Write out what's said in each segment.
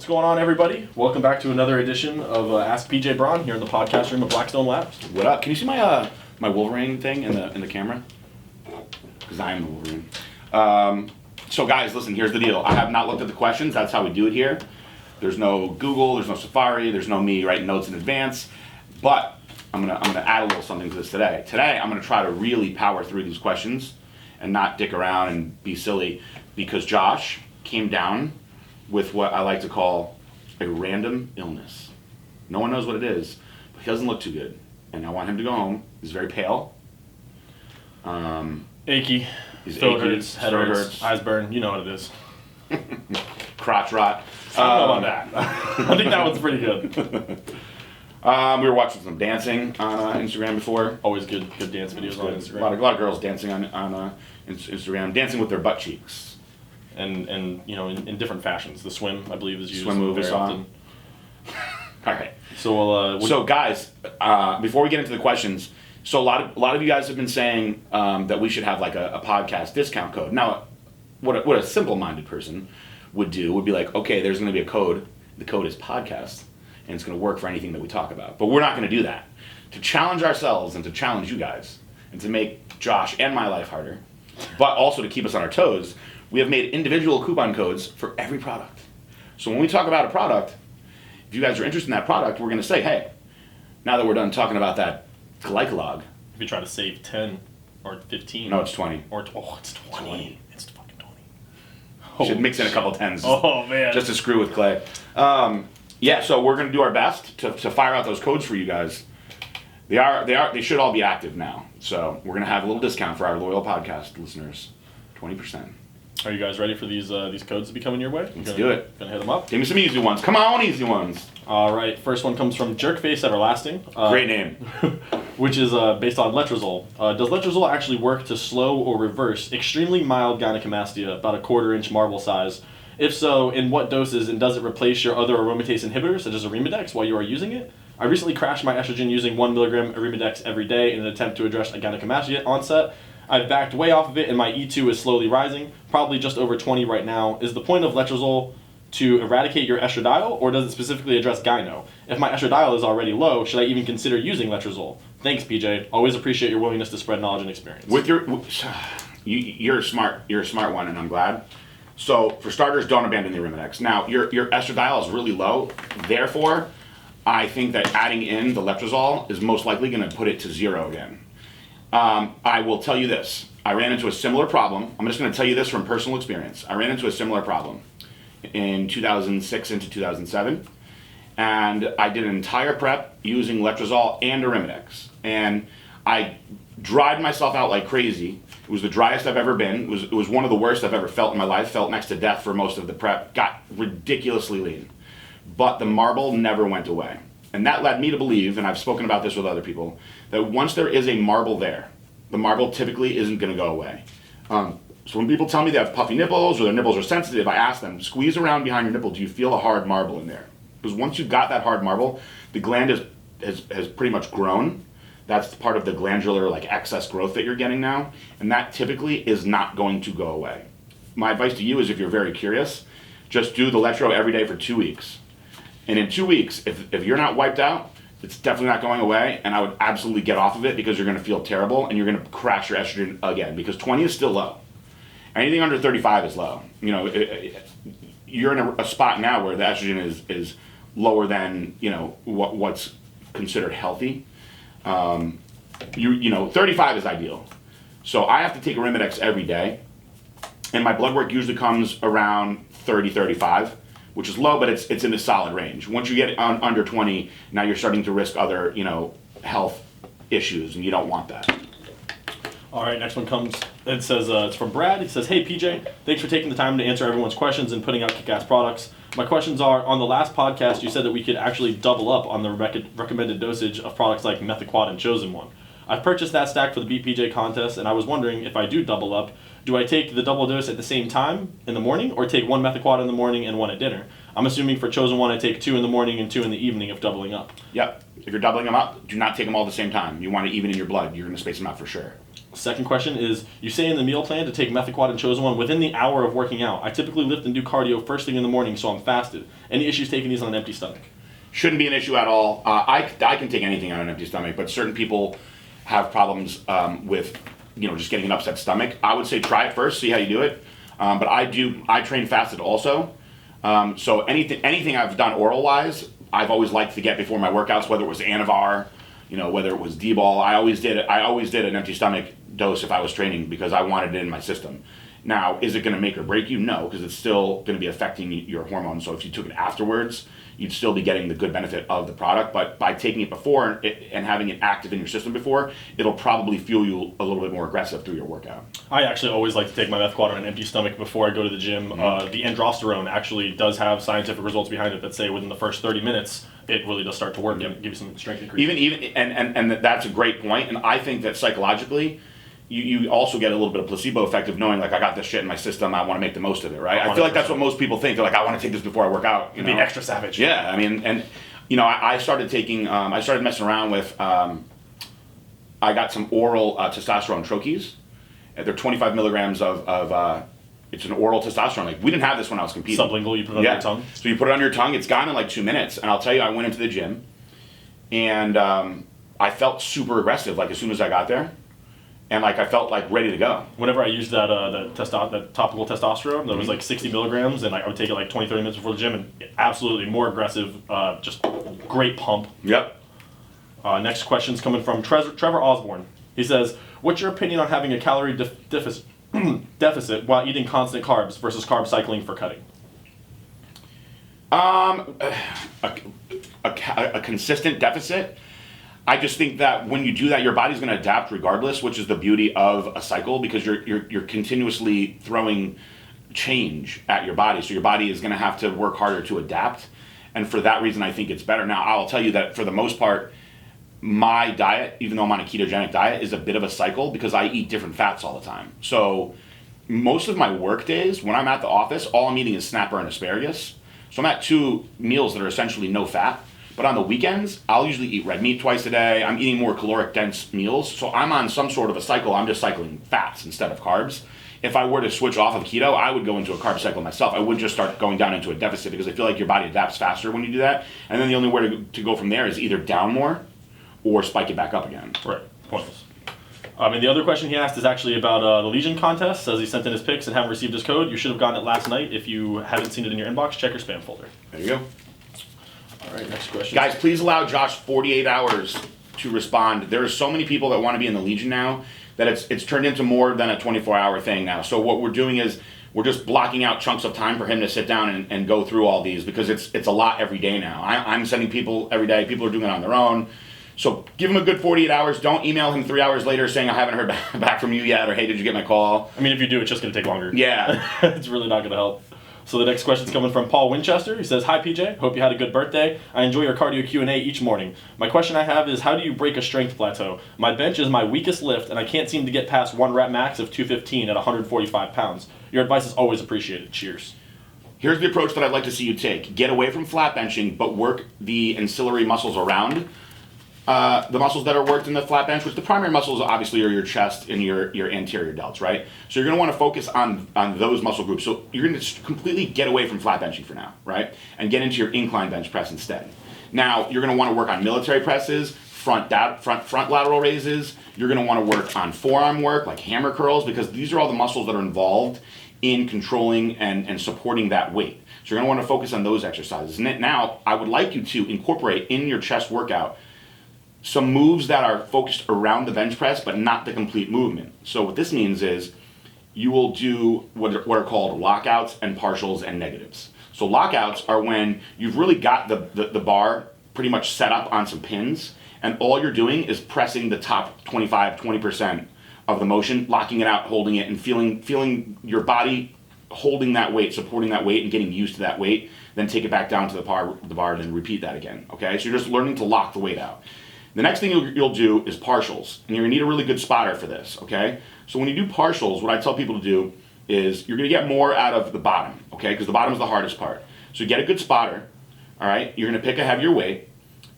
going on, everybody? Welcome back to another edition of Ask PJ Braun here in the podcast room at Blackstone Labs. What up? Can you see my my Wolverine thing in the camera? Because I am the Wolverine. So guys, listen. Here's the deal. I have not looked at the questions. That's how we do it here. There's no Google. There's no Safari. There's no me writing notes in advance. But I'm gonna add a little something to this today. Today I'm gonna try to really power through these questions and not dick around and be silly, because Josh came down with what I like to call a random illness. No one knows what it is, but he doesn't look too good. And I want him to go home. He's very pale. Achy. He's Throat achy, hurts, head hurts, eyes burn. You know what it is. Crotch rot. I don't know about that. I think that one's pretty good. We were watching some dancing on Instagram before. Always good dance videos on Instagram. A lot of girls dancing on Instagram, dancing with their butt cheeks. And you know, in different fashions. The swim, I believe, is used Swim move very often. All right. So So guys, before we get into the questions, so a lot of you guys have been saying that we should have like a podcast discount code. Now, what a simple-minded person would do would be like, okay, there's going to be a code. The code is podcast, and it's going to work for anything that we talk about. But we're not going to do that. To challenge ourselves and to challenge you guys, and to make Josh and my life harder, but also to keep us on our toes, we have made individual coupon codes for every product. So when we talk about a product, if you guys are interested in that product, we're going to say, hey, now that we're done talking about that glycolog. if you try to save 10 or 15. No, it's 20. Or it's 20. It's fucking 20. You should mix in a couple tens. Oh, man. Just to screw with Clay. Yeah, so we're going to do our best to fire out those codes for you guys. They should all be active now. So we're going to have a little discount for our loyal podcast listeners. 20%. Are you guys ready for these codes to be coming your way? Let's do it. Gonna hit them up? Give me some easy ones. Come on, easy ones. All right. First one comes from Jerkface Everlasting. Great name. Which is based on letrozole. Does letrozole actually work to slow or reverse extremely mild gynecomastia, about a 1/4 inch marble size? If so, in what doses, and does it replace your other aromatase inhibitors, such as Arimidex, while you are using it? I recently crashed my estrogen using 1 milligram Arimidex every day in an attempt to address a gynecomastia onset. I've backed way off of it, and my E2 is slowly rising, probably just over 20 right now. Is the point of letrozole to eradicate your estradiol, or does it specifically address gyno? If my estradiol is already low, should I even consider using letrozole? Thanks, PJ. Always appreciate your willingness to spread knowledge and experience. You're a smart one, and I'm glad. So for starters, don't abandon the Arimidex. Now your estradiol is really low, therefore, I think that adding in the letrozole is most likely going to put it to 0 again. I will tell you this. I ran into a similar problem. I'm just going to tell you this from personal experience. I ran into a similar problem in 2006 into 2007, and I did an entire prep using letrozole and Arimidex, and I dried myself out like crazy. It was the driest I've ever been. It was one of the worst I've ever felt in my life. Felt next to death for most of the prep. Got ridiculously lean, but the marble never went away. And that led me to believe, and I've spoken about this with other people, that once there is a marble there, the marble typically isn't going to go away. So when people tell me they have puffy nipples or their nipples are sensitive, I ask them, squeeze around behind your nipple, do you feel a hard marble in there? Because once you've got that hard marble, the gland has pretty much grown. That's part of the glandular excess growth that you're getting now, and that typically is not going to go away. My advice to you is, if you're very curious, just do the Letro every day for 2 weeks. And in 2 weeks, if you're not wiped out, it's definitely not going away, and I would absolutely get off of it, because you're going to feel terrible and you're going to crash your estrogen again, because 20 is still low. Anything under 35 is low. You know, you're in a spot now where the estrogen is lower than, what's considered healthy. 35 is ideal. So I have to take Arimidex every day, and my blood work usually comes around 30, 35. Which is low, but it's in a solid range. Once you get under 20, now you're starting to risk other, health issues, and you don't want that. All right, next one comes. It says it's from Brad. He says, "Hey PJ, thanks for taking the time to answer everyone's questions and putting out kick-ass products. My questions are: on the last podcast, you said that we could actually double up on the recommended dosage of products like Methiquat and Chosen One. I've purchased that stack for the BPJ contest, and I was wondering, if I do double up, do I take the double dose at the same time in the morning, or take 1 Methiquat in the morning and 1 at dinner? I'm assuming for Chosen One, I take 2 in the morning and 2 in the evening if doubling up." Yep. If you're doubling them up, do not take them all at the same time. You want to even in your blood. You're going to space them out for sure. Second question is, you say in the meal plan to take Methiquat and Chosen One within the hour of working out. I typically lift and do cardio first thing in the morning, so I'm fasted. Any issues taking these on an empty stomach? Shouldn't be an issue at all. I can take anything on an empty stomach, but certain people have problems with just getting an upset stomach. I would say try it first, see how you do it. But I train fasted also. So anything I've done oral wise, I've always liked to get before my workouts, whether it was Anavar, whether it was D-ball. I always did an empty stomach dose if I was training because I wanted it in my system. Now, is it going to make or break you? No, because it's still going to be affecting your hormones. So if you took it afterwards, you'd still be getting the good benefit of the product. But by taking it before and having it active in your system before, it'll probably fuel you a little bit more aggressive through your workout. I actually always like to take my Methiquat on an empty stomach before I go to the gym. Mm-hmm. The androsterone actually does have scientific results behind it that say within the first 30 minutes, it really does start to work and give you some strength increase. And that's a great point. And I think that psychologically, you also get a little bit of placebo effect of knowing, like, I got this shit in my system, I want to make the most of it, right? 100%. I feel like that's what most people think. They're like, I want to take this before I work out. Be extra savage. Yeah, I mean, and, I started taking, I started messing around with, I got some oral testosterone troches. They're 25 milligrams of it's an oral testosterone. Like, we didn't have this when I was competing. Sublingual, you put it on your tongue? So you put it on your tongue, it's gone in like 2 minutes. And I'll tell you, I went into the gym, and I felt super aggressive, like, as soon as I got there. And like I felt like ready to go. Whenever I used that that topical testosterone, that was like 60 milligrams, and I would take it like 20, 30 minutes before the gym, and absolutely more aggressive, just great pump. Yep. Next question's coming from Trevor Osborne. He says, what's your opinion on having a calorie deficit while eating constant carbs versus carb cycling for cutting? A consistent deficit. I just think that when you do that, your body's going to adapt regardless, which is the beauty of a cycle, because you're continuously throwing change at your body. So your body is going to have to work harder to adapt. And for that reason, I think it's better. Now, I'll tell you that for the most part, my diet, even though I'm on a ketogenic diet, is a bit of a cycle because I eat different fats all the time. So most of my work days, when I'm at the office, all I'm eating is snapper and asparagus. So I'm at 2 meals that are essentially no fat. But on the weekends, I'll usually eat red meat twice a day. I'm eating more caloric dense meals. So I'm on some sort of a cycle. I'm just cycling fats instead of carbs. If I were to switch off of keto, I would go into a carb cycle myself. I would just start going down into a deficit because I feel like your body adapts faster when you do that. And then the only way to go from there is either down more or spike it back up again. Right. Pointless. And the other question he asked is actually about the Allegiant contest. Says he sent in his picks and haven't received his code. You should have gotten it last night. If you haven't seen it in your inbox, check your spam folder. There you go. All right, next question. Guys, please allow Josh 48 hours to respond. There are so many people that want to be in the Legion now that it's turned into more than a 24-hour thing now. So what we're doing is we're just blocking out chunks of time for him to sit down and go through all these because it's a lot every day now. I'm sending people every day. People are doing it on their own. So give him a good 48 hours. Don't email him 3 hours later saying I haven't heard back from you yet or hey, did you get my call? I mean, if you do, it's just going to take longer. Yeah. It's really not going to help. So the next question's coming from Paul Winchester. He says, hi PJ, hope you had a good birthday. I enjoy your cardio Q&A each morning. My question I have is, how do you break a strength plateau? My bench is my weakest lift, and I can't seem to get past 1 rep max of 215 at 145 pounds. Your advice is always appreciated. Cheers. Here's the approach that I'd like to see you take. Get away from flat benching, but work the ancillary muscles around the muscles that are worked in the flat bench, which the primary muscles obviously are your chest and your anterior delts, right? So you're going to want to focus on those muscle groups. So you're going to completely get away from flat benching for now, right? And get into your incline bench press instead. Now, you're going to want to work on military presses, front lateral raises. You're going to want to work on forearm work, like hammer curls, because these are all the muscles that are involved in controlling and supporting that weight. So you're going to want to focus on those exercises. And now, I would like you to incorporate in your chest workout some moves that are focused around the bench press, but not the complete movement. So what this means is you will do what are called lockouts and partials and negatives. So lockouts are when you've really got the bar pretty much set up on some pins, and all you're doing is pressing the top 20% of the motion, locking it out, holding it, and feeling your body holding that weight, supporting that weight, and getting used to that weight. Then take it back down to the bar, and then repeat that again. Okay, so you're just learning to lock the weight out. The next thing you'll do is partials, and you're gonna need a really good spotter for this, okay? So when you do partials, what I tell people to do is you're gonna get more out of the bottom, okay? Because the bottom is the hardest part. So get a good spotter, all right? You're gonna pick a heavier weight,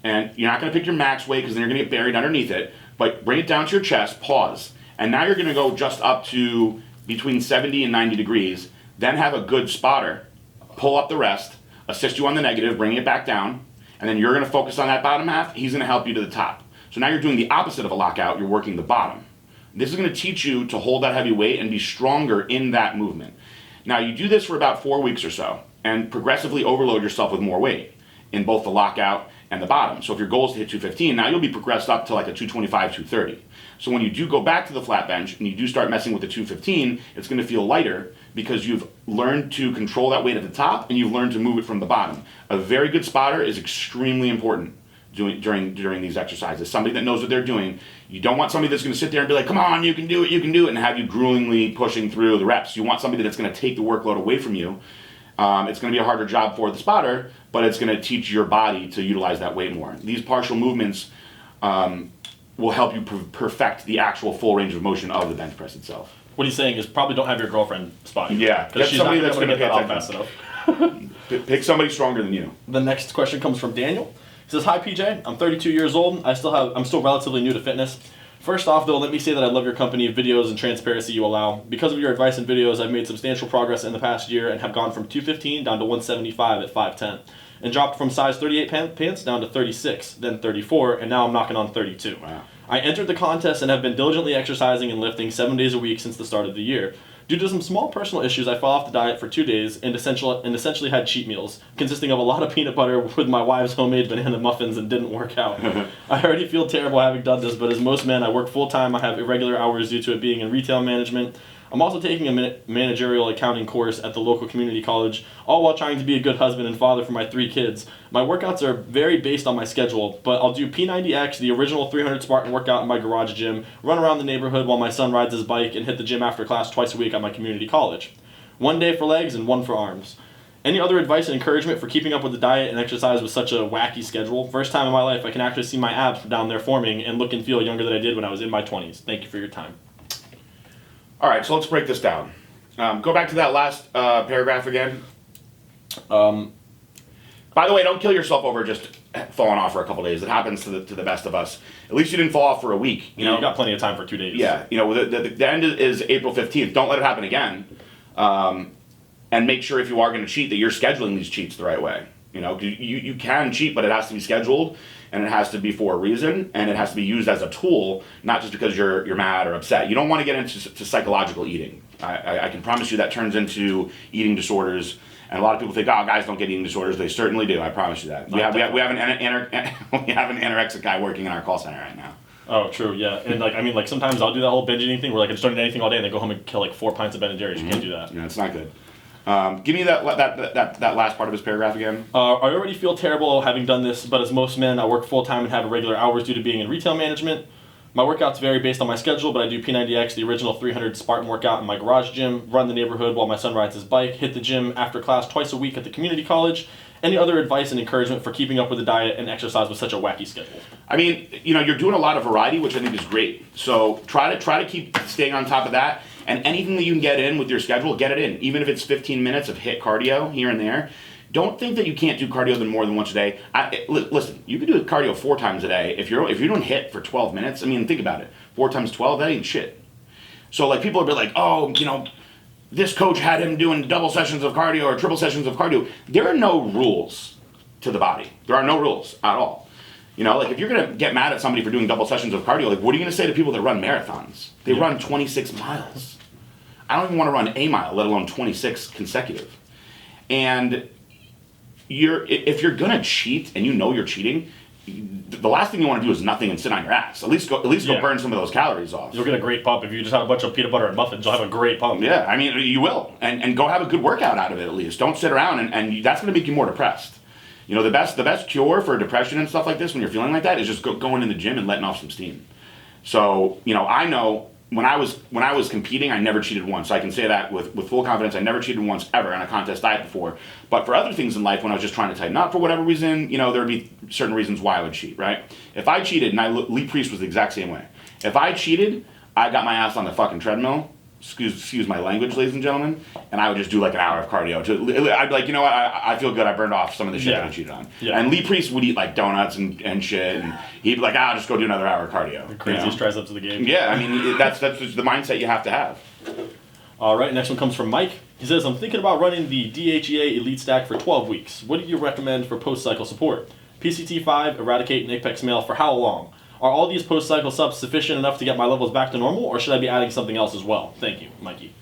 And you're not going to pick your max weight because then you're going to get buried underneath it. But bring it down to your chest, pause. And now you're going to go just up to between 70 and 90 degrees. Then have a good spotter pull up the rest, assist you on the negative, bring it back down. And then you're going to focus on that bottom half. He's going to help you to the top. So now you're doing the opposite of a lockout. You're working the bottom. This is going to teach you to hold that heavy weight and be stronger in that movement. Now you do this for about 4 weeks or so and progressively overload yourself with more weight in both the lockout and the bottom. So if your goal is to hit 215, now you'll be progressed up to like a 225, 230. So when you do go back to the flat bench and you do start messing with the 215, it's going to feel lighter because you've learned to control that weight at the top and you've learned to move it from the bottom. A very good spotter is extremely important during these exercises. Somebody that knows what they're doing. You don't want somebody that's going to sit there and be like, come on, you can do it, and have you gruelingly pushing through the reps. You want somebody that's going to take the workload away from you. It's going to be a harder job for the spotter, but it's going to teach your body to utilize that weight more. These partial movements will help you perfect the actual full range of motion of the bench press itself. What he's saying is probably don't have your girlfriend spot you. Yeah, because she's somebody not that's going to get that pay off fast enough. Pick somebody stronger than you. The next question comes from Daniel. He says, "Hi PJ, I'm 32 years old. I'm still relatively new to fitness. First off, though, let me say that I love your company, videos, and transparency you allow. Because of your advice and videos, I've made substantial progress in the past year and have gone from 215 down to 175 at 5'10", and dropped from size 38 pants down to 36, then 34, and now I'm knocking on 32. Wow. I entered the contest and have been diligently exercising and lifting 7 days a week since the start of the year. Due to some small personal issues, I fell off the diet for 2 days and essentially had cheat meals, consisting of a lot of peanut butter with my wife's homemade banana muffins, and didn't work out. I already feel terrible having done this, but as most men, I work full-time. I have irregular hours due to it being in retail management. I'm also taking a managerial accounting course at the local community college, all while trying to be a good husband and father for my 3 kids. My workouts are very based on my schedule, but I'll do P90X, the original 300 Spartan workout in my garage gym, run around the neighborhood while my son rides his bike, and hit the gym after class twice a week at my community college. 1 day for legs and 1 for arms. Any other advice and encouragement for keeping up with the diet and exercise with such a wacky schedule? First time in my life I can actually see my abs down there forming and look and feel younger than I did when I was in my 20s. Thank you for your time." All right, so let's break this down. Go back to that last paragraph again. By the way, don't kill yourself over just falling off for a couple days. It happens to the best of us. At least you didn't fall off for a week. You got plenty of time for 2 days. Yeah, the end is April 15th. Don't let it happen again. And make sure if you are going to cheat that you're scheduling these cheats the right way. You can cheat, but it has to be scheduled, and it has to be for a reason, and it has to be used as a tool, not just because you're mad or upset. You don't want to get into psychological eating. I can promise you that turns into eating disorders. And a lot of people think, oh, guys don't get eating disorders. They certainly do. I promise you that. We have an anorexic guy working in our call center right now. Oh, true, yeah. And sometimes I'll do that whole binge eating thing where I just don't eat anything all day and then go home and kill 4 pints of Ben & Jerry's. You can't do that. Yeah, it's not good. Give me that last part of his paragraph again. I already feel terrible having done this, but as most men, I work full-time and have irregular hours due to being in retail management. My workouts vary based on my schedule, but I do P90X, the original 300 Spartan workout in my garage gym, run the neighborhood while my son rides his bike, hit the gym after class twice a week at the community college. Any other advice and encouragement for keeping up with the diet and exercise with such a wacky schedule? I mean, you're doing a lot of variety, which I think is great. So try to keep staying on top of that. And anything that you can get in with your schedule, get it in. Even if it's 15 minutes of HIIT cardio here and there. Don't think that you can't do cardio more than once a day. Listen, you can do cardio 4 times a day. If you're doing HIIT for 12 minutes, I mean, think about it. 4 times 12, that ain't shit. So people will be like, oh, this coach had him doing double sessions of cardio or triple sessions of cardio. There are no rules to the body. There are no rules at all. If you're going to get mad at somebody for doing double sessions of cardio, what are you going to say to people that run marathons? They run 26 miles. I don't even want to run a mile, let alone 26 consecutive. And if you're going to cheat and you're cheating, the last thing you want to do is nothing and sit on your ass. At least go burn some of those calories off. You'll get a great pump. If you just have a bunch of peanut butter and muffins, you'll have a great pump. Yeah, I mean, you will. And go have a good workout out of it at least. Don't sit around and that's going to make you more depressed. The best cure for depression and stuff like this when you're feeling like that is just going in the gym and letting off some steam. So, I know when I was competing, I never cheated once. So I can say that with full confidence. I never cheated once ever on a contest diet before. But for other things in life, when I was just trying to tighten up for whatever reason, there would be certain reasons why I would cheat, right? If I cheated, and Lee Priest was the exact same way. If I cheated, I got my ass on the fucking treadmill, excuse my language, ladies and gentlemen, and I would just do like an hour of cardio. I'd be like, you know what, I feel good, I burned off some of the shit that I cheated on. Yeah. And Lee Priest would eat like donuts and shit, and he'd be like, I'll just go do another hour of cardio. The craziest triceps of the game. Yeah, I mean, that's just the mindset you have to have. All right, next one comes from Mike. He says, I'm thinking about running the DHEA Elite Stack for 12 weeks. What do you recommend for post-cycle support? PCT5, Eradicate, and Apex Male for how long? Are all these post-cycle subs sufficient enough to get my levels back to normal, or should I be adding something else as well? Thank you, Mikey.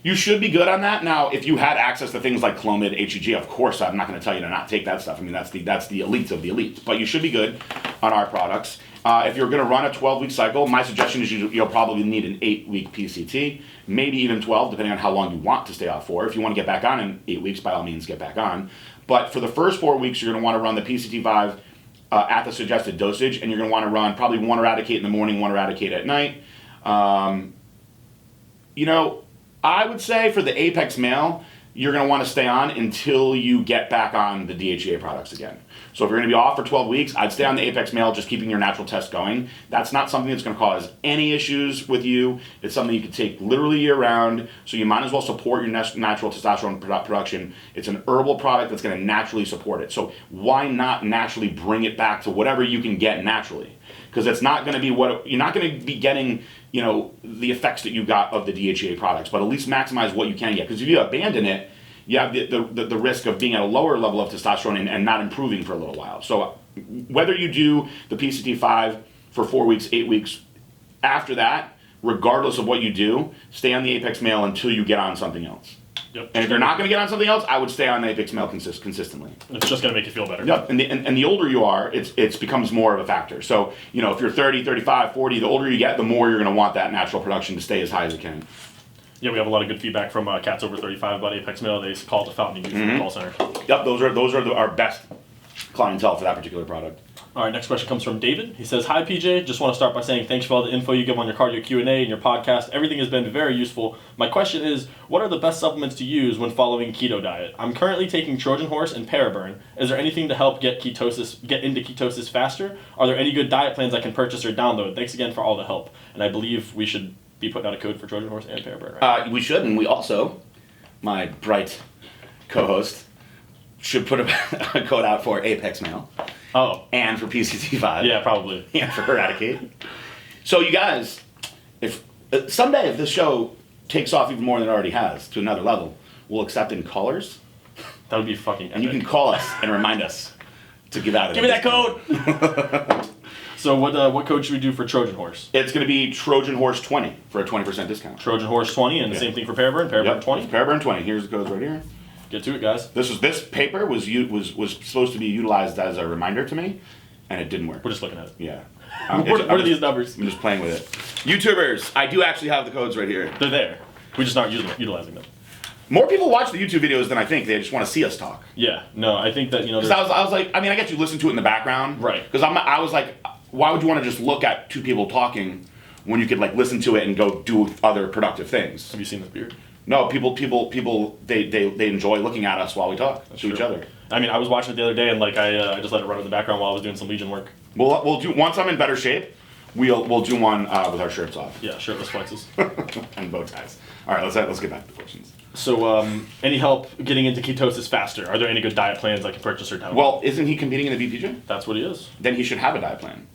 You should be good on that. Now, if you had access to things like Clomid, HEG, of course, I'm not going to tell you to not take that stuff. I mean, that's the elites of the elites. But you should be good on our products. If you're going to run a 12-week cycle, my suggestion is you'll probably need an 8-week PCT, maybe even 12, depending on how long you want to stay off for. If you want to get back on in 8 weeks, by all means, get back on. But for the first 4 weeks, you're going to want to run the PCT5 at the suggested dosage, and you're going to want to run probably 1 Eradicate in the morning, 1 Eradicate at night. I would say for the Apex Male, you're going to want to stay on until you get back on the DHEA products again. So if you're going to be off for 12 weeks, I'd stay on the Apex Male, just keeping your natural test going. That's not something that's going to cause any issues with you. It's something you can take literally year-round, so you might as well support your natural testosterone production. It's an herbal product that's going to naturally support it. So why not naturally bring it back to whatever you can get naturally? Because it's not going to be you're not going to be getting, the effects that you got of the DHEA products, but at least maximize what you can get. Because if you abandon it, you have the risk of being at a lower level of testosterone and not improving for a little while. So whether you do the PCT5 for 4 weeks, 8 weeks, after that, regardless of what you do, stay on the Apex Male until you get on something else. Yep. And if you're not going to get on something else, I would stay on the Apex Male consistently. It's just going to make you feel better. Yep. And the older you are, it becomes more of a factor. So, if you're 30, 35, 40, the older you get, the more you're going to want that natural production to stay as high as it can. Yeah, we have a lot of good feedback from cats over 35 about Apex Male. They call it the fountain you use in the call center. Yep, those are our best clientele for that particular product. All right, next question comes from David. He says, hi, PJ. Just want to start by saying thanks for all the info you give on your cardio Q&A and your podcast. Everything has been very useful. My question is, what are the best supplements to use when following keto diet? I'm currently taking Trojan Horse and Paraburn. Is there anything to help get into ketosis faster? Are there any good diet plans I can purchase or download? Thanks again for all the help. And I believe we should be putting out a code for Trojan Horse and Paraburn, right? We should, and we also, my bright co-host, should put a code out for Apex Male. Oh. And for PCT5. Yeah, probably. And for Eradicate. So you guys, if someday if this show takes off even more than it already has to another level, we'll accept in callers. That would be fucking epic. And you can call us and remind us to give out. Give me that code! So what code should we do for Trojan Horse? It's going to be Trojan Horse 20 for a 20% discount. Trojan Horse 20, and the same thing for Paraburn. Paraburn 20. Paraburn 20. Here's the codes right here. Get to it, guys. This paper was supposed to be utilized as a reminder to me, and it didn't work. We're just looking at it. Yeah. What are these numbers? I'm just playing with it. YouTubers, I do actually have the codes right here. They're there. We just aren't utilizing them. More people watch the YouTube videos than I think. They just want to see us talk. Yeah. No, I think that Because I was like, I get you listen to it in the background, right? Because I was like, why would you want to just look at two people talking when you could listen to it and go do other productive things? Have you seen this beard? No, people, they enjoy looking at us while we talk to each other. I mean, I was watching it the other day, and I just let it run in the background while I was doing some Legion work. We'll do once I'm in better shape. We'll do one with our shirts off. Yeah, shirtless flexes and bow ties. All right, let's get back to the questions. So, any help getting into ketosis faster? Are there any good diet plans I can purchase or download? Well, isn't he competing in the BPJ? That's what he is. Then he should have a diet plan.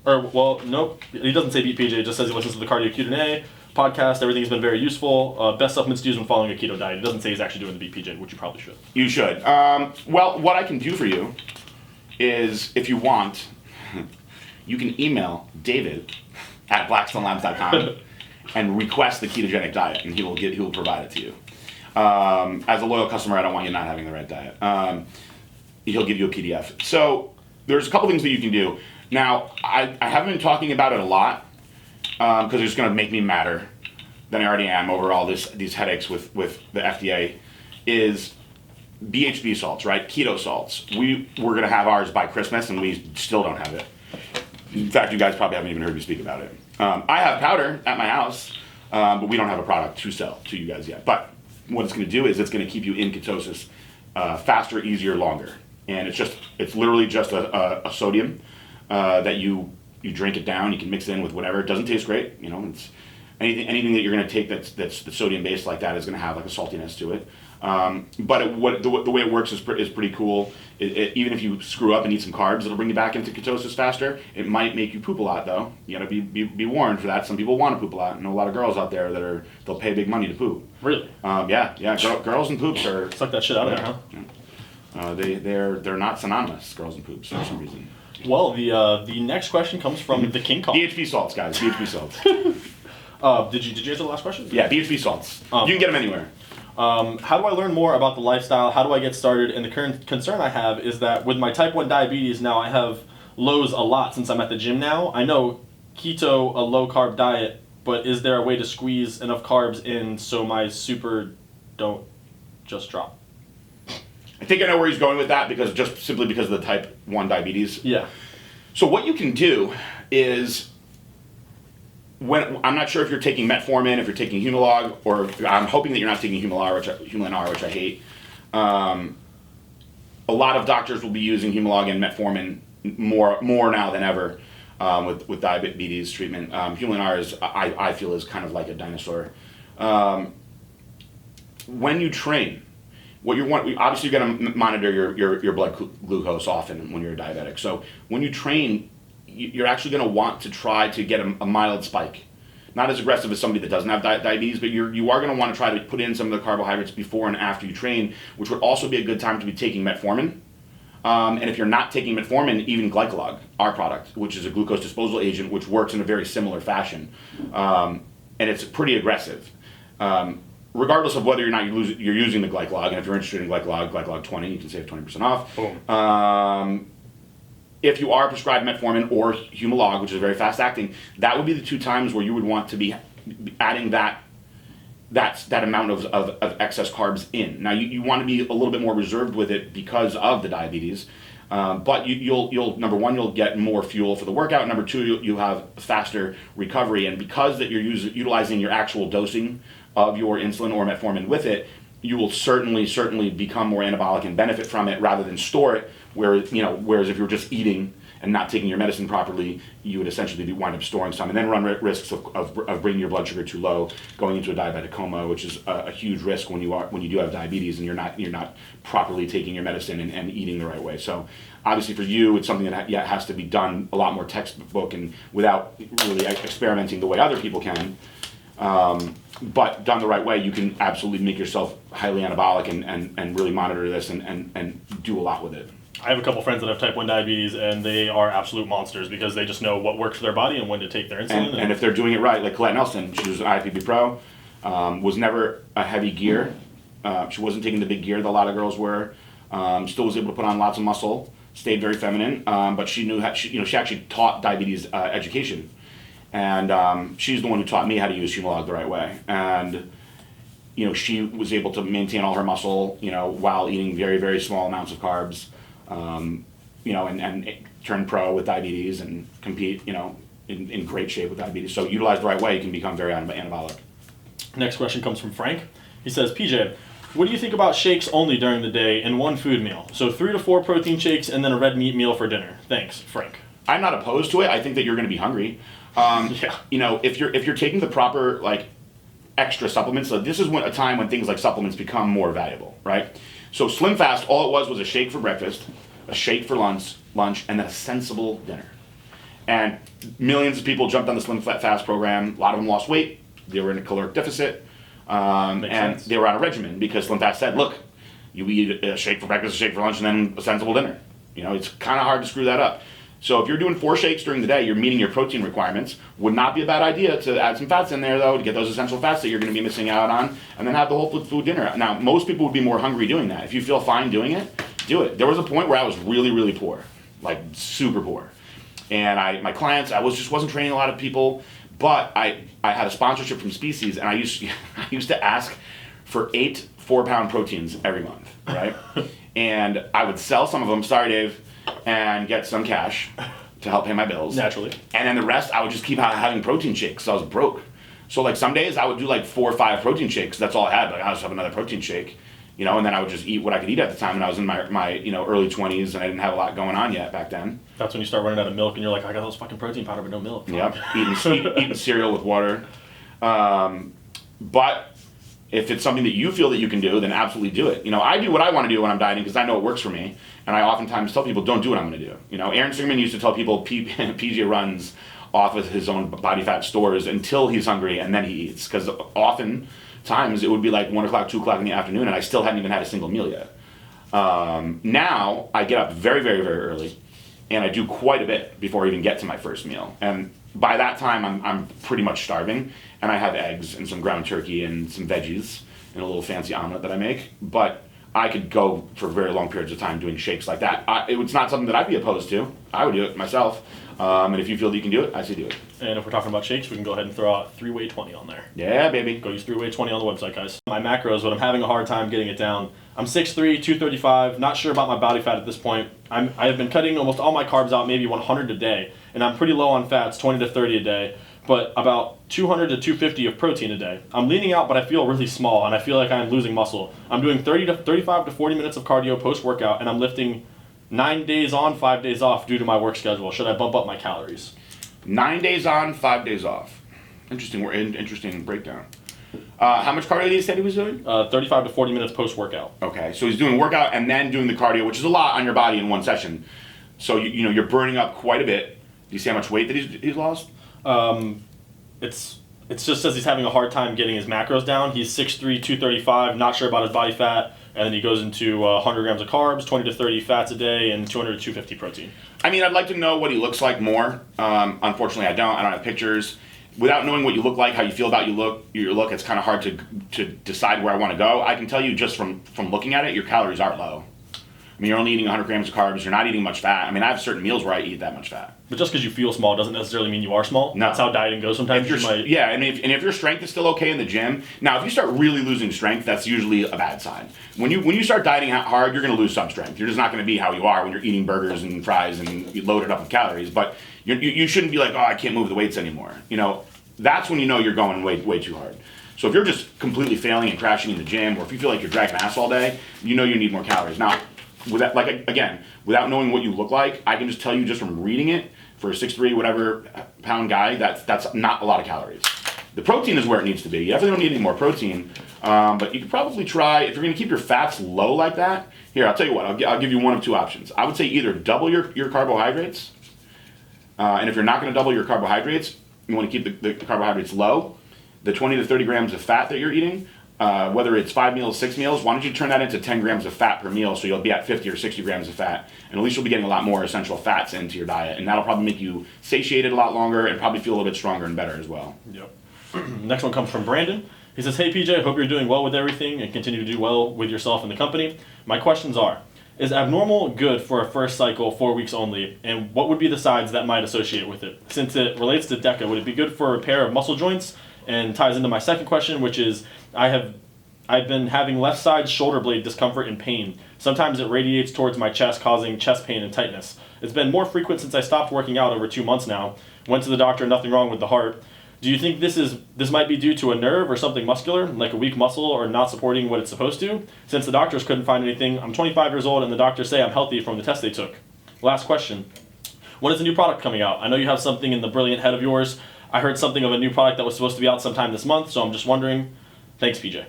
Nope. He doesn't say BPJ. It just says he listens to the Cardio Q&A podcast. Everything's been very useful. Best supplements to use when following a keto diet. It doesn't say he's actually doing the BPJ, which you probably should. You should. Well, what I can do for you is, if you want, you can email David at blackstonelabs.com and request the ketogenic diet, and he will provide it to you. As a loyal customer, I don't want you not having the right diet. He'll give you a PDF. So there's a couple things that you can do. Now, I haven't been talking about it a lot because it's going to make me madder than I already am over all these headaches with the FDA, is BHB salts, right? Keto salts. We're going to have ours by Christmas, and we still don't have it. In fact, you guys probably haven't even heard me speak about it. I have powder at my house, but we don't have a product to sell to you guys yet. But what it's going to do is it's going to keep you in ketosis faster, easier, longer. And it's literally just a sodium that you drink it down. You can mix it in with whatever. It doesn't taste great. anything that you're going to take that's sodium based like that is going to have like a saltiness to it. But the way it works is pretty cool. Even if you screw up and eat some carbs, it'll bring you back into ketosis faster. It might make you poop a lot though. You gotta be warned for that. Some people want to poop a lot. I know a lot of girls out there that they'll pay big money to poop. Really? Girls and poops are suck that shit out of there, huh? They're not synonymous. Girls and poops for some reason. Well, the next question comes from the King Kong. DHP salts, guys. DHP salts. Did you answer the last question? Yeah, DHP salts. You can get them anywhere. How do I learn more about the lifestyle? How do I get started? And the current concern I have is that with my type 1 diabetes now, I have lows a lot since I'm at the gym now. I know keto, a low carb diet, but is there a way to squeeze enough carbs in so my super don't just drop? I think I know where he's going with that simply because of the type 1 diabetes. Yeah. So what you can do is, I'm not sure if you're taking metformin, if you're taking Humalog, or I'm hoping that you're not taking Humulin-R, which I hate. A lot of doctors will be using Humalog and metformin more now than ever with diabetes treatment. Humulin-R I feel is kind of like a dinosaur. When you train, obviously you're going to monitor your blood glucose often when you're a diabetic. So when you train, you're actually going to want to try to get a mild spike. Not as aggressive as somebody that doesn't have diabetes, but you are going to want to try to put in some of the carbohydrates before and after you train, which would also be a good time to be taking metformin. And if you're not taking metformin, even Glycolog, our product, which is a glucose disposal agent, which works in a very similar fashion. And it's pretty aggressive. Regardless of whether or not you're using the Glycolog, and if you're interested in Glycolog 20, you can save 20% off. Boom. If you are prescribed metformin or Humalog, which is very fast acting, that would be the two times where you would want to be adding that amount of excess carbs in. Now you want to be a little bit more reserved with it because of the diabetes, but you'll number one, you'll get more fuel for the workout. Number two, you'll have faster recovery, and because that you're utilizing your actual dosing of your insulin or metformin with it, you will certainly become more anabolic and benefit from it rather than store it. Whereas if you're just eating and not taking your medicine properly, you would essentially wind up storing some and then run risks of bringing your blood sugar too low, going into a diabetic coma, which is a huge risk when you do have diabetes and you're not properly taking your medicine and eating the right way. So obviously for you, it's something that has to be done a lot more textbook and without really experimenting the way other people can. But done the right way, you can absolutely make yourself highly anabolic and really monitor this and do a lot with it. I have a couple friends that have type 1 diabetes, and they are absolute monsters because they just know what works for their body and when to take their insulin. And if they're doing it right, like Colette Nelson, she was an IFBB pro, was never a heavy gear. She wasn't taking the big gear that a lot of girls were. Still was able to put on lots of muscle, stayed very feminine, but she knew she actually taught diabetes education. And she's the one who taught me how to use Humalog the right way. And she was able to maintain all her muscle, while eating very, very small amounts of carbs, and turn pro with diabetes and compete, in great shape with diabetes. So utilized the right way, you can become very anabolic. Next question comes from Frank. He says, PJ, what do you think about shakes only during the day and one food meal? So 3 to 4 protein shakes and then a red meat meal for dinner. Thanks, Frank. I'm not opposed to it. I think that you're going to be hungry. If you're taking the proper extra supplements, so this is a time when things like supplements become more valuable, right? So Slim Fast, all it was a shake for breakfast, a shake for lunch, and then a sensible dinner. And millions of people jumped on the Slim Fast program. A lot of them lost weight. They were in a caloric deficit, and they were on a regimen because Slim Fast said, look, you eat a shake for breakfast, a shake for lunch, and then a sensible dinner. It's kind of hard to screw that up. So if you're doing 4 shakes during the day, you're meeting your protein requirements. Would not be a bad idea to add some fats in there, though, to get those essential fats that you're going to be missing out on, and then have the whole food dinner. Now, most people would be more hungry doing that. If you feel fine doing it, do it. There was a point where I was really, really poor, super poor. And my clients, wasn't training a lot of people, but I had a sponsorship from Species, and I used to ask for 8 4-pound proteins every month, right? And I would sell some of them, sorry Dave, and get some cash to help pay my bills. Naturally. And then the rest, I would just keep having protein shakes, so I was broke. So some days I would do 4 or 5 protein shakes, that's all I had, I'll just have another protein shake, and then I would just eat what I could eat at the time, and I was in my early 20s, and I didn't have a lot going on yet back then. That's when you start running out of milk, and you're like, I got those fucking protein powder, but no milk. Yep, eating cereal with water. But if it's something that you feel that you can do, then absolutely do it. I do what I want to do when I'm dieting because I know it works for me. And I oftentimes tell people, don't do what I'm going to do. Aaron Singerman used to tell people PJ runs off of his own body fat stores until he's hungry and then he eats. Because oftentimes it would be like 1 o'clock, 2 o'clock in the afternoon and I still hadn't even had a single meal yet. Now I get up very, very, very early and I do quite a bit before I even get to my first meal. And by that time I'm pretty much starving and I have eggs and some ground turkey and some veggies and a little fancy omelet that I make. But I could go for very long periods of time doing shakes like that. It's not something that I'd be opposed to. I would do it myself. And if you feel that you can do it, I say do it. And if we're talking about shakes, we can go ahead and throw out 3-Way 20 on there. Yeah, baby. Go use 3-Way 20 on the website, guys. My macros, but I'm having a hard time getting it down. I'm 6'3", 235, not sure about my body fat at this point. I have been cutting almost all my carbs out, maybe 100 a day, and I'm pretty low on fats, 20 to 30 a day, but about 200 to 250 of protein a day. I'm leaning out, but I feel really small, and I feel like I'm losing muscle. I'm doing 35 to 40 minutes of cardio post-workout, and I'm lifting 9 days on, 5 days off due to my work schedule. Should I bump up my calories? 9 days on, 5 days off. Interesting breakdown. How much cardio did he say he was doing? 35 to 40 minutes post-workout. Okay, so he's doing workout and then doing the cardio, which is a lot on your body in one session. So you're burning up quite a bit. Do you see how much weight that he's lost? It's just says he's having a hard time getting his macros down. He's 6'3", 235, not sure about his body fat, and then he goes into 100 grams of carbs, 20 to 30 fats a day, and 200 to 250 protein. I mean, I'd like to know what he looks like more. Unfortunately, I don't have pictures. Without knowing what you look like, how you feel about your look, it's kind of hard to decide where I want to go. I can tell you just from looking at it, your calories aren't low. I mean, you're only eating 100 grams of carbs. You're not eating much fat. I mean, I have certain meals where I eat that much fat. But just because you feel small doesn't necessarily mean you are small. No. That's how dieting goes sometimes. Yeah, and if your strength is still okay in the gym, now if you start really losing strength, that's usually a bad sign. When you start dieting hard, you're going to lose some strength. You're just not going to be how you are when you're eating burgers and fries and you load it up with calories. But you shouldn't be like, oh, I can't move the weights anymore. That's when you know you're going way too hard. So if you're just completely failing and crashing in the gym, or if you feel like you're dragging ass all day, you know you need more calories. Now, without knowing what you look like, I can just tell you just from reading it, for a 6'3", whatever pound guy, that's not a lot of calories. The protein is where it needs to be. You definitely don't need any more protein, but you could probably try, if you're going to keep your fats low like that, here, I'll tell you what, I'll give you one of two options. I would say either double your carbohydrates, and if you're not going to double your carbohydrates, you want to keep the carbohydrates low, the 20 to 30 grams of fat that you're eating, whether it's 5 meals, 6 meals, why don't you turn that into 10 grams of fat per meal, so you'll be at 50 or 60 grams of fat, and at least you'll be getting a lot more essential fats into your diet, and that'll probably make you satiated a lot longer and probably feel a little bit stronger and better as well. Yep. Next one comes from Brandon. He says, hey PJ, hope you're doing well with everything and continue to do well with yourself and the company. My questions are, is abnormal good for a first cycle 4 weeks only, and what would be the sides that might associate with it? Since it relates to DECA, would it be good for a pair of muscle joints? And ties into my second question, which is, I've been having left side shoulder blade discomfort and pain. Sometimes it radiates towards my chest, causing chest pain and tightness. It's been more frequent since I stopped working out over 2 months now. Went to the doctor, nothing wrong with the heart. Do you think this might be due to a nerve or something muscular, like a weak muscle or not supporting what it's supposed to? Since the doctors couldn't find anything, I'm 25 years old and the doctors say I'm healthy from the test they took. Last question. When is the new product coming out? I know you have something in the brilliant head of yours. I heard something of a new product that was supposed to be out sometime this month, so I'm just wondering. Thanks, PJ.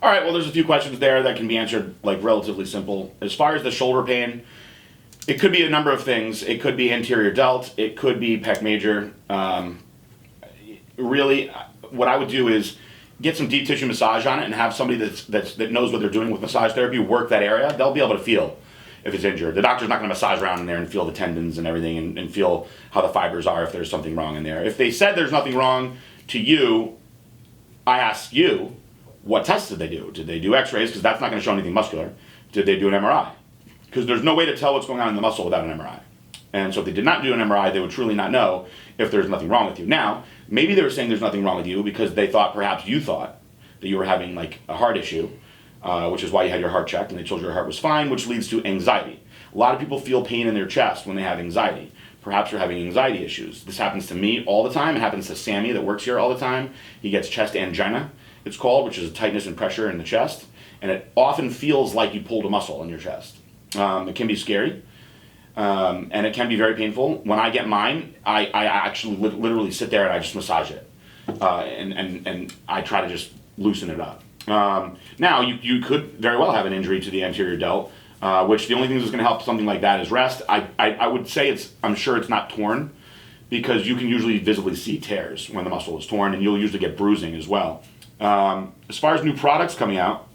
All right, well, there's a few questions there that can be answered relatively simple. As far as the shoulder pain, it could be a number of things. It could be anterior delt. It could be pec major. Really, what I would do is get some deep tissue massage on it and have somebody that knows what they're doing with massage therapy work that area. They'll be able to feel if it's injured. The doctor's not going to massage around in there and feel the tendons and everything and feel how the fibers are if there's something wrong in there. If they said there's nothing wrong to you, I ask you, what tests did they do? Did they do x-rays? Because that's not going to show anything muscular. Did they do an MRI? Because there's no way to tell what's going on in the muscle without an MRI. And so if they did not do an MRI, they would truly not know if there's nothing wrong with you. Now, maybe they were saying there's nothing wrong with you because they thought, perhaps you thought, that you were having like a heart issue, which is why you had your heart checked and they told you your heart was fine, which leads to anxiety. A lot of people feel pain in their chest when they have anxiety. Perhaps you're having anxiety issues. This happens to me all the time. It happens to Sammy that works here all the time. He gets chest angina, it's called, which is a tightness and pressure in the chest. And it often feels like you pulled a muscle in your chest. It can be scary. And it can be very painful. When I get mine, I actually literally sit there and I just massage it. and I try to just loosen it up. Now, you could very well have an injury to the anterior delt, which the only thing that's going to help something like that is rest. I would say I'm sure it's not torn, because you can usually visibly see tears when the muscle is torn, and you'll usually get bruising as well. As far as new products coming out,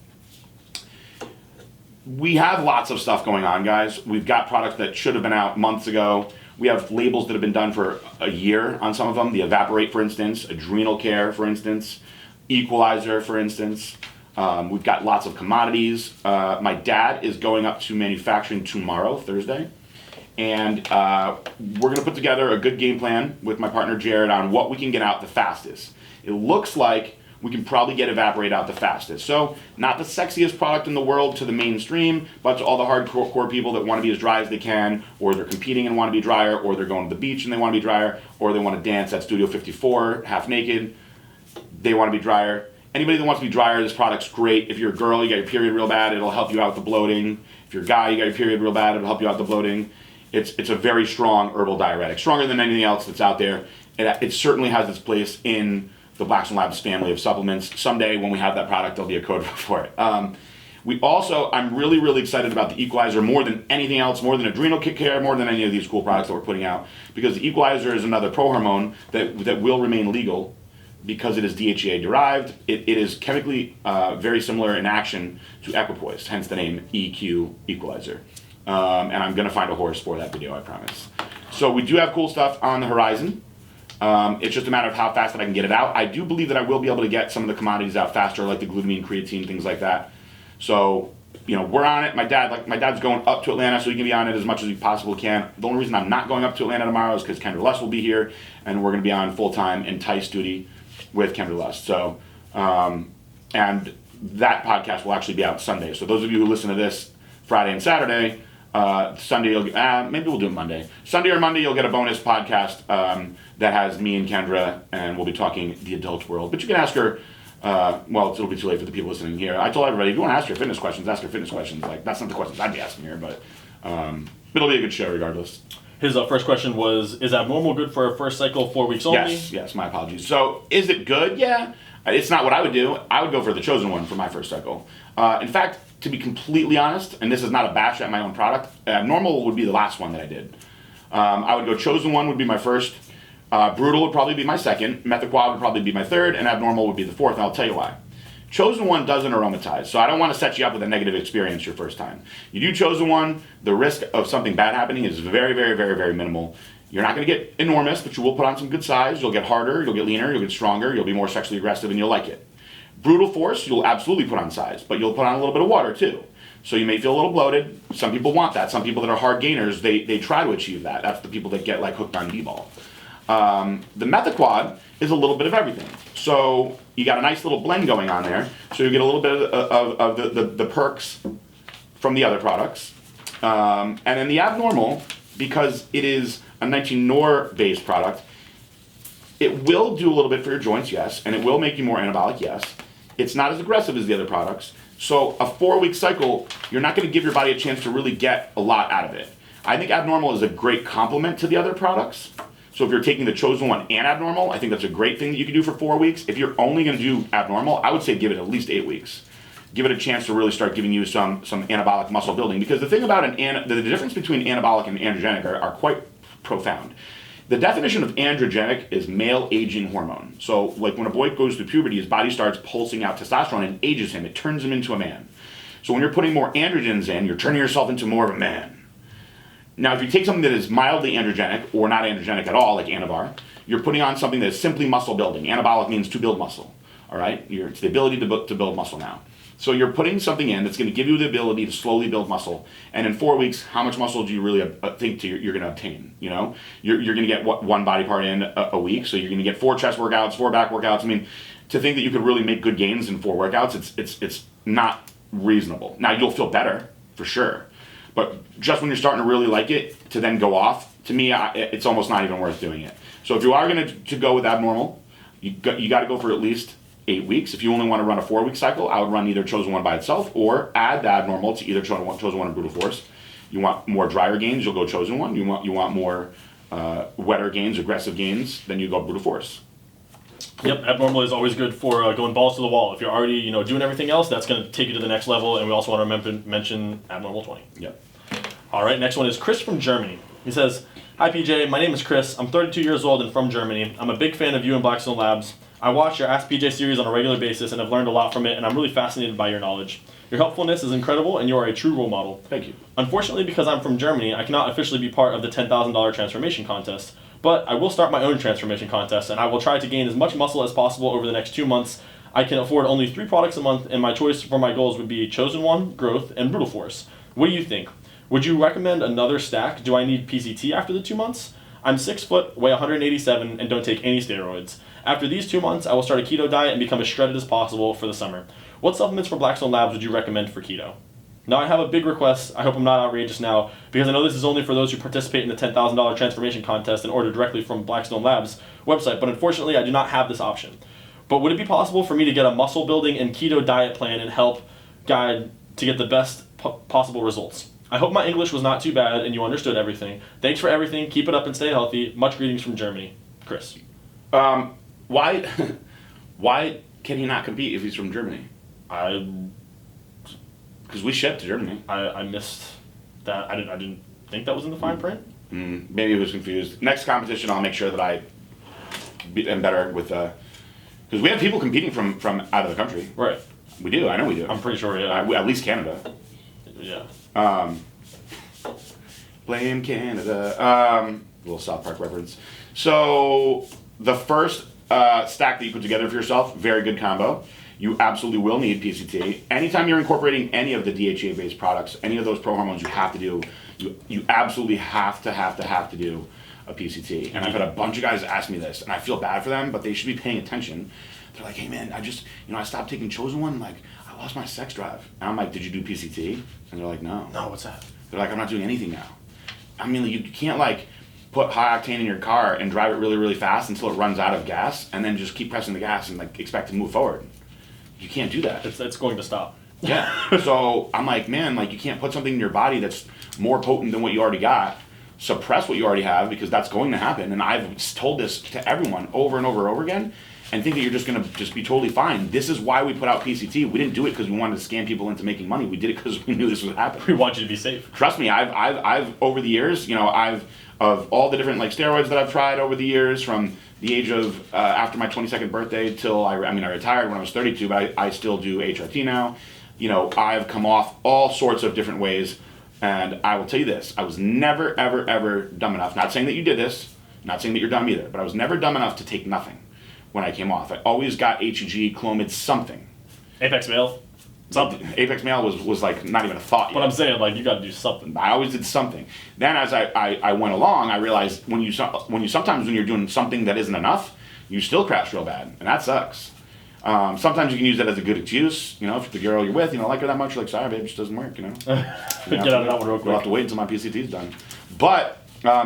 we have lots of stuff going on, guys. We've got products that should have been out months ago. We have labels that have been done for a year on some of them. The Evaporate, for instance, Adrenal Care, for instance, Equalizer, for instance. We've got lots of commodities. My dad is going up to manufacturing tomorrow, Thursday. And we're going to put together a good game plan with my partner Jared on what we can get out the fastest. It looks like we can probably get Evaporate out the fastest. So not the sexiest product in the world to the mainstream, but to all the hardcore people that want to be as dry as they can, or they're competing and want to be drier, or they're going to the beach and they want to be drier, or they want to dance at Studio 54 half naked, they want to be drier. Anybody that wants to be drier, this product's great. If you're a girl, you got your period real bad, it'll help you out with the bloating. If you're a guy, you got your period real bad, it'll help you out with the bloating. It's a very strong herbal diuretic, stronger than anything else that's out there. It certainly has its place in the Blackstone Labs family of supplements. Someday when we have that product, there'll be a code for it. I'm really, really excited about the Equalizer more than anything else, more than Adrenal Care, more than any of these cool products that we're putting out, because the Equalizer is another prohormone that will remain legal because it is DHEA derived. It is chemically very similar in action to equipoise, hence the name EQ Equalizer. And I'm going to find a horse for that video, I promise. So we do have cool stuff on the horizon. It's just a matter of how fast that I can get it out. I do believe that I will be able to get some of the commodities out faster, like the glutamine, creatine, things like that. So, we're on it. My dad's going up to Atlanta, so he can be on it as much as he possibly can. The only reason I'm not going up to Atlanta tomorrow is because Kendra Lust will be here, and we're going to be on full-time and Tice duty with Kendra Lust. So, and that podcast will actually be out Sunday. So those of you who listen to this Friday and Saturday, Sunday, maybe we'll do it Monday. Sunday or Monday, you'll get a bonus podcast that has me and Kendra, and we'll be talking the adult world. But you can ask her, it'll be too late for the people listening here. I told everybody, if you want to ask her fitness questions, ask her fitness questions. Like, that's not the questions I'd be asking here, but it'll be a good show regardless. His first question was, is abnormal good for a first cycle 4 weeks only? Yes, my apologies. So, is it good? Yeah. It's not what I would do. I would go for the chosen one for my first cycle. In fact, to be completely honest, and this is not a bash at my own product, abnormal would be the last one that I did. I would go chosen one would be my first. Brutal would probably be my second. Methaquad would probably be my third, and abnormal would be the fourth, and I'll tell you why. Chosen one doesn't aromatize, so I don't want to set you up with a negative experience your first time. You do chosen one, the risk of something bad happening is very, very, very, very minimal. You're not going to get enormous, but you will put on some good size. You'll get harder, you'll get leaner, you'll get stronger, you'll be more sexually aggressive, and you'll like it. Brutal force, you'll absolutely put on size, but you'll put on a little bit of water too. So you may feel a little bloated. Some people want that. Some people that are hard gainers, they try to achieve that. That's the people that get like hooked on D-ball. The Methaquad is a little bit of everything. So you got a nice little blend going on there. So you get a little bit of the perks from the other products. And then the abnormal, because it is a 19-nor based product, it will do a little bit for your joints, yes, and it will make you more anabolic, yes. It's not as aggressive as the other products. So a 4-week cycle, you're not going to give your body a chance to really get a lot out of it. I think abnormal is a great complement to the other products. So if you're taking the chosen one and abnormal, I think that's a great thing that you can do for 4 weeks. If you're only going to do abnormal, I would say give it at least 8 weeks. Give it a chance to really start giving you some anabolic muscle building. Because the thing about the difference between anabolic and androgenic are quite profound. The definition of androgenic is male aging hormone. So like when a boy goes through puberty, his body starts pulsing out testosterone and ages him. It turns him into a man. So when you're putting more androgens in, you're turning yourself into more of a man. Now, if you take something that is mildly androgenic or not androgenic at all, like Anavar, you're putting on something that is simply muscle building. Anabolic means to build muscle, all right? It's the ability to build muscle now. So you're putting something in that's going to give you the ability to slowly build muscle. And in 4 weeks, how much muscle do you really think you're going to obtain? You know, you're going to get one body part in a week. So you're going to get 4 chest workouts, 4 back workouts. I mean, to think that you could really make good gains in 4 workouts, it's not reasonable. Now you'll feel better for sure, but just when you're starting to really like it, to then go off, to me, it's almost not even worth doing it. So if you are going to go with abnormal, you got to go for at least 8 weeks. If you only want to run a 4-week cycle, I would run either chosen one by itself or add the abnormal to either chosen one and brutal force. You want more drier gains, you'll go chosen one. You want more wetter gains, aggressive gains, then you go brutal force. Yep, abnormal is always good for going balls to the wall. If you're already doing everything else, that's going to take you to the next level. And we also want to mention abnormal 20. Yep. All right, next one is Chris from Germany. He says, "Hi PJ, my name is Chris. I'm 32 years old and from Germany. I'm a big fan of you and Blackstone Labs. I watch your Ask PJ series on a regular basis and have learned a lot from it, and I'm really fascinated by your knowledge. Your helpfulness is incredible, and you are a true role model. Thank you. Unfortunately, because I'm from Germany, I cannot officially be part of the $10,000 transformation contest, but I will start my own transformation contest, and I will try to gain as much muscle as possible over the next 2 months. I can afford only 3 products a month, and my choice for my goals would be Chosen One, Growth, and Brutal Force. What do you think? Would you recommend another stack? Do I need PCT after the 2 months? I'm 6 foot, weigh 187, and don't take any steroids. After these 2 months, I will start a keto diet and become as shredded as possible for the summer. What supplements for Blackstone Labs would you recommend for keto?" Now, I have a big request. I hope I'm not outrageous now, because I know this is only for those who participate in the $10,000 transformation contest and order directly from Blackstone Labs website, but unfortunately, I do not have this option. But would it be possible for me to get a muscle building and keto diet plan and help guide to get the best possible results? I hope my English was not too bad and you understood everything. Thanks for everything. Keep it up and stay healthy. Much greetings from Germany. Chris. Why why can he not compete if he's from Germany? Because we ship to Germany. I missed that. I didn't think that was in the fine print. Maybe he was confused. Next competition, I'll make sure that I am better with because we have people competing from out of the country. Right. We do. I know we do. I'm pretty sure. Yeah. At least Canada. Yeah. Blame Canada. Little South Park reference. So the first stack that you put together for yourself, very good combo. You absolutely will need PCT. Anytime you're incorporating any of the DHEA-based products, any of those pro hormones, you have to do. You absolutely have to do a PCT. And I've had a bunch of guys ask me this, and I feel bad for them, but they should be paying attention. They're like, "Hey man, I stopped taking Chosen One, like I lost my sex drive." And I'm like, "Did you do PCT?" And they're like, "No." No, what's that? They're like, "I'm not doing anything now." I mean, you can't like put high octane in your car and drive it really, really fast until it runs out of gas, and then just keep pressing the gas and like expect to move forward. You can't do that. It's going to stop. Yeah. So I'm like, man, like you can't put something in your body that's more potent than what you already got, suppress what you already have, because that's going to happen. And I've told this to everyone over and over and over again, and think that you're just going to just be totally fine. This is why we put out PCT. We didn't do it because we wanted to scam people into making money. We did it because we knew this would happen. We want you to be safe. Trust me, I've over the years, of all the different like steroids that I've tried over the years, from the age of after my 22nd birthday till I retired when I was 32, but I still do HRT now. I've come off all sorts of different ways, and I will tell you this: I was never, ever, ever dumb enough. Not saying that you did this, not saying that you're dumb either, but I was never dumb enough to take nothing when I came off. I always got HEG, Clomid, something. Apex Male. Something. Apex Male was like not even a thought yet. But I'm saying, like, you got to do something. I always did something. Then as I went along, I realized when you sometimes when you're doing something that isn't enough, you still crash real bad, and that sucks. Sometimes you can use that as a good excuse. If the girl you're with, you don't like her that much, you're like, "Sorry, babe, it just doesn't work." Get out of that one real quick. You'll have to wait until my PCT's done. But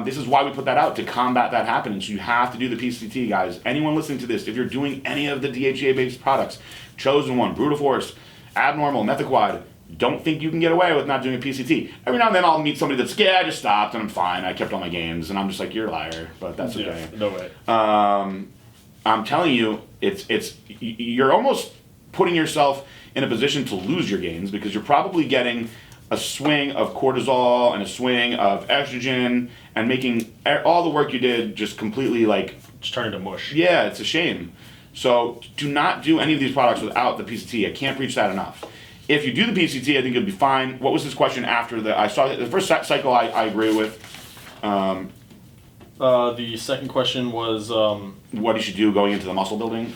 this is why we put that out, to combat that happening. So you have to do the PCT, guys. Anyone listening to this, if you're doing any of the DHEA-based products, Chosen One, Brutal Force, Abnormal, Methaquad, don't think you can get away with not doing a PCT. Every now and then I'll meet somebody that's, "Yeah, I just stopped and I'm fine. I kept all my games." And I'm just like, "You're a liar," but that's okay. Yeah, no way. I'm telling you, you're almost putting yourself in a position to lose your gains, because you're probably getting a swing of cortisol and a swing of estrogen and making all the work you did just completely like... Just turn into mush. Yeah, it's a shame. So do not do any of these products without the PCT. I can't preach that enough. If you do the PCT, I think you'll be fine. What was this question after I saw the first cycle? I agree with. The second question was... what you should do going into the muscle building?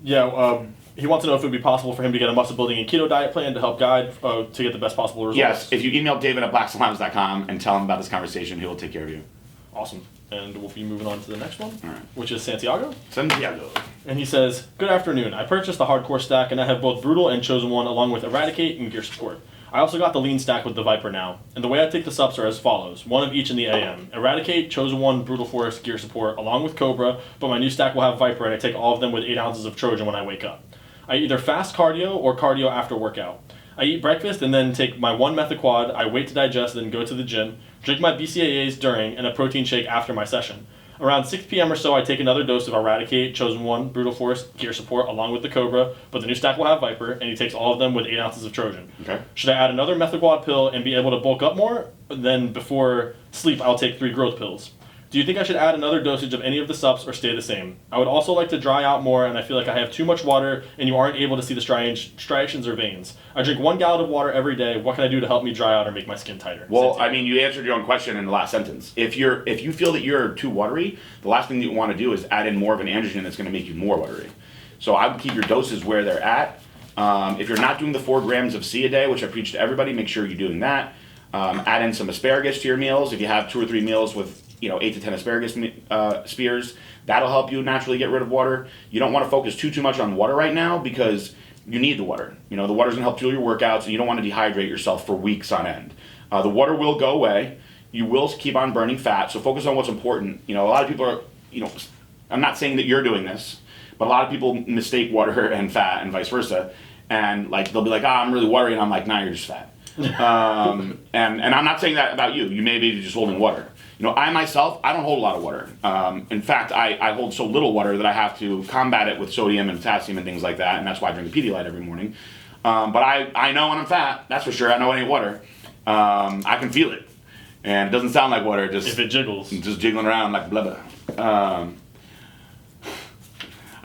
Yeah, he wants to know if it would be possible for him to get a muscle building and keto diet plan to help guide to get the best possible results. Yes, if you email David at blackstonelabs.com and tell him about this conversation, he will take care of you. Awesome. And we'll be moving on to the next one, All right. which is Santiago. Santiago. And he says, "Good afternoon. I purchased the hardcore stack, and I have both Brutal and Chosen One, along with Eradicate and Gear Support. I also got the lean stack with the Viper now, and the way I take the subs are as follows: one of each in the AM. Eradicate, Chosen One, Brutal Force, Gear Support, along with Cobra, but my new stack will have Viper, and I take all of them with 8 ounces of Trojan when I wake up. I either fast cardio or cardio after workout. I eat breakfast and then take my 1 Methaquad, I wait to digest, then go to the gym, drink my BCAAs during, and a protein shake after my session. Around 6 p.m. or so, I take another dose of Eradicate, Chosen One, Brutal Force, Gear Support, along with the Cobra, but the new stack will have Viper, and he takes all of them with 8 ounces of Trojan. Okay. Should I add another Methaquad pill and be able to bulk up more? Then before sleep, I'll take 3 growth pills. Do you think I should add another dosage of any of the subs or stay the same? I would also like to dry out more, and I feel like I have too much water and you aren't able to see the striations or veins. I drink 1 gallon of water every day. What can I do to help me dry out or make my skin tighter? Well, I mean, you answered your own question in the last sentence. If you feel that you're too watery, the last thing that you want to do is add in more of an androgen that's going to make you more watery. So I would keep your doses where they're at. If you're not doing the 4 grams of C a day, which I preach to everybody, make sure you're doing that. Add in some asparagus to your meals. If you have 2 or 3 meals with 8 to 10 asparagus spears, that'll help you naturally get rid of water. You don't want to focus too much on water right now because you need the water. The water's gonna help fuel your workouts, and you don't want to dehydrate yourself for weeks on end. The water will go away. You will keep on burning fat, so focus on what's important. A lot of people are, I'm not saying that you're doing this, but a lot of people mistake water and fat and vice versa, and they'll be like, I'm really watery, and I'm like, nah, you're just fat. And I'm not saying that about you. You may be just holding water. I myself, I don't hold a lot of water. In fact, I hold so little water that I have to combat it with sodium and potassium and things like that, and that's why I drink a Pedialyte every morning. But I know when I'm fat, that's for sure. I know it ain't water. I can feel it. And it doesn't sound like water, just if it jiggles. Just jiggling around like blubber. I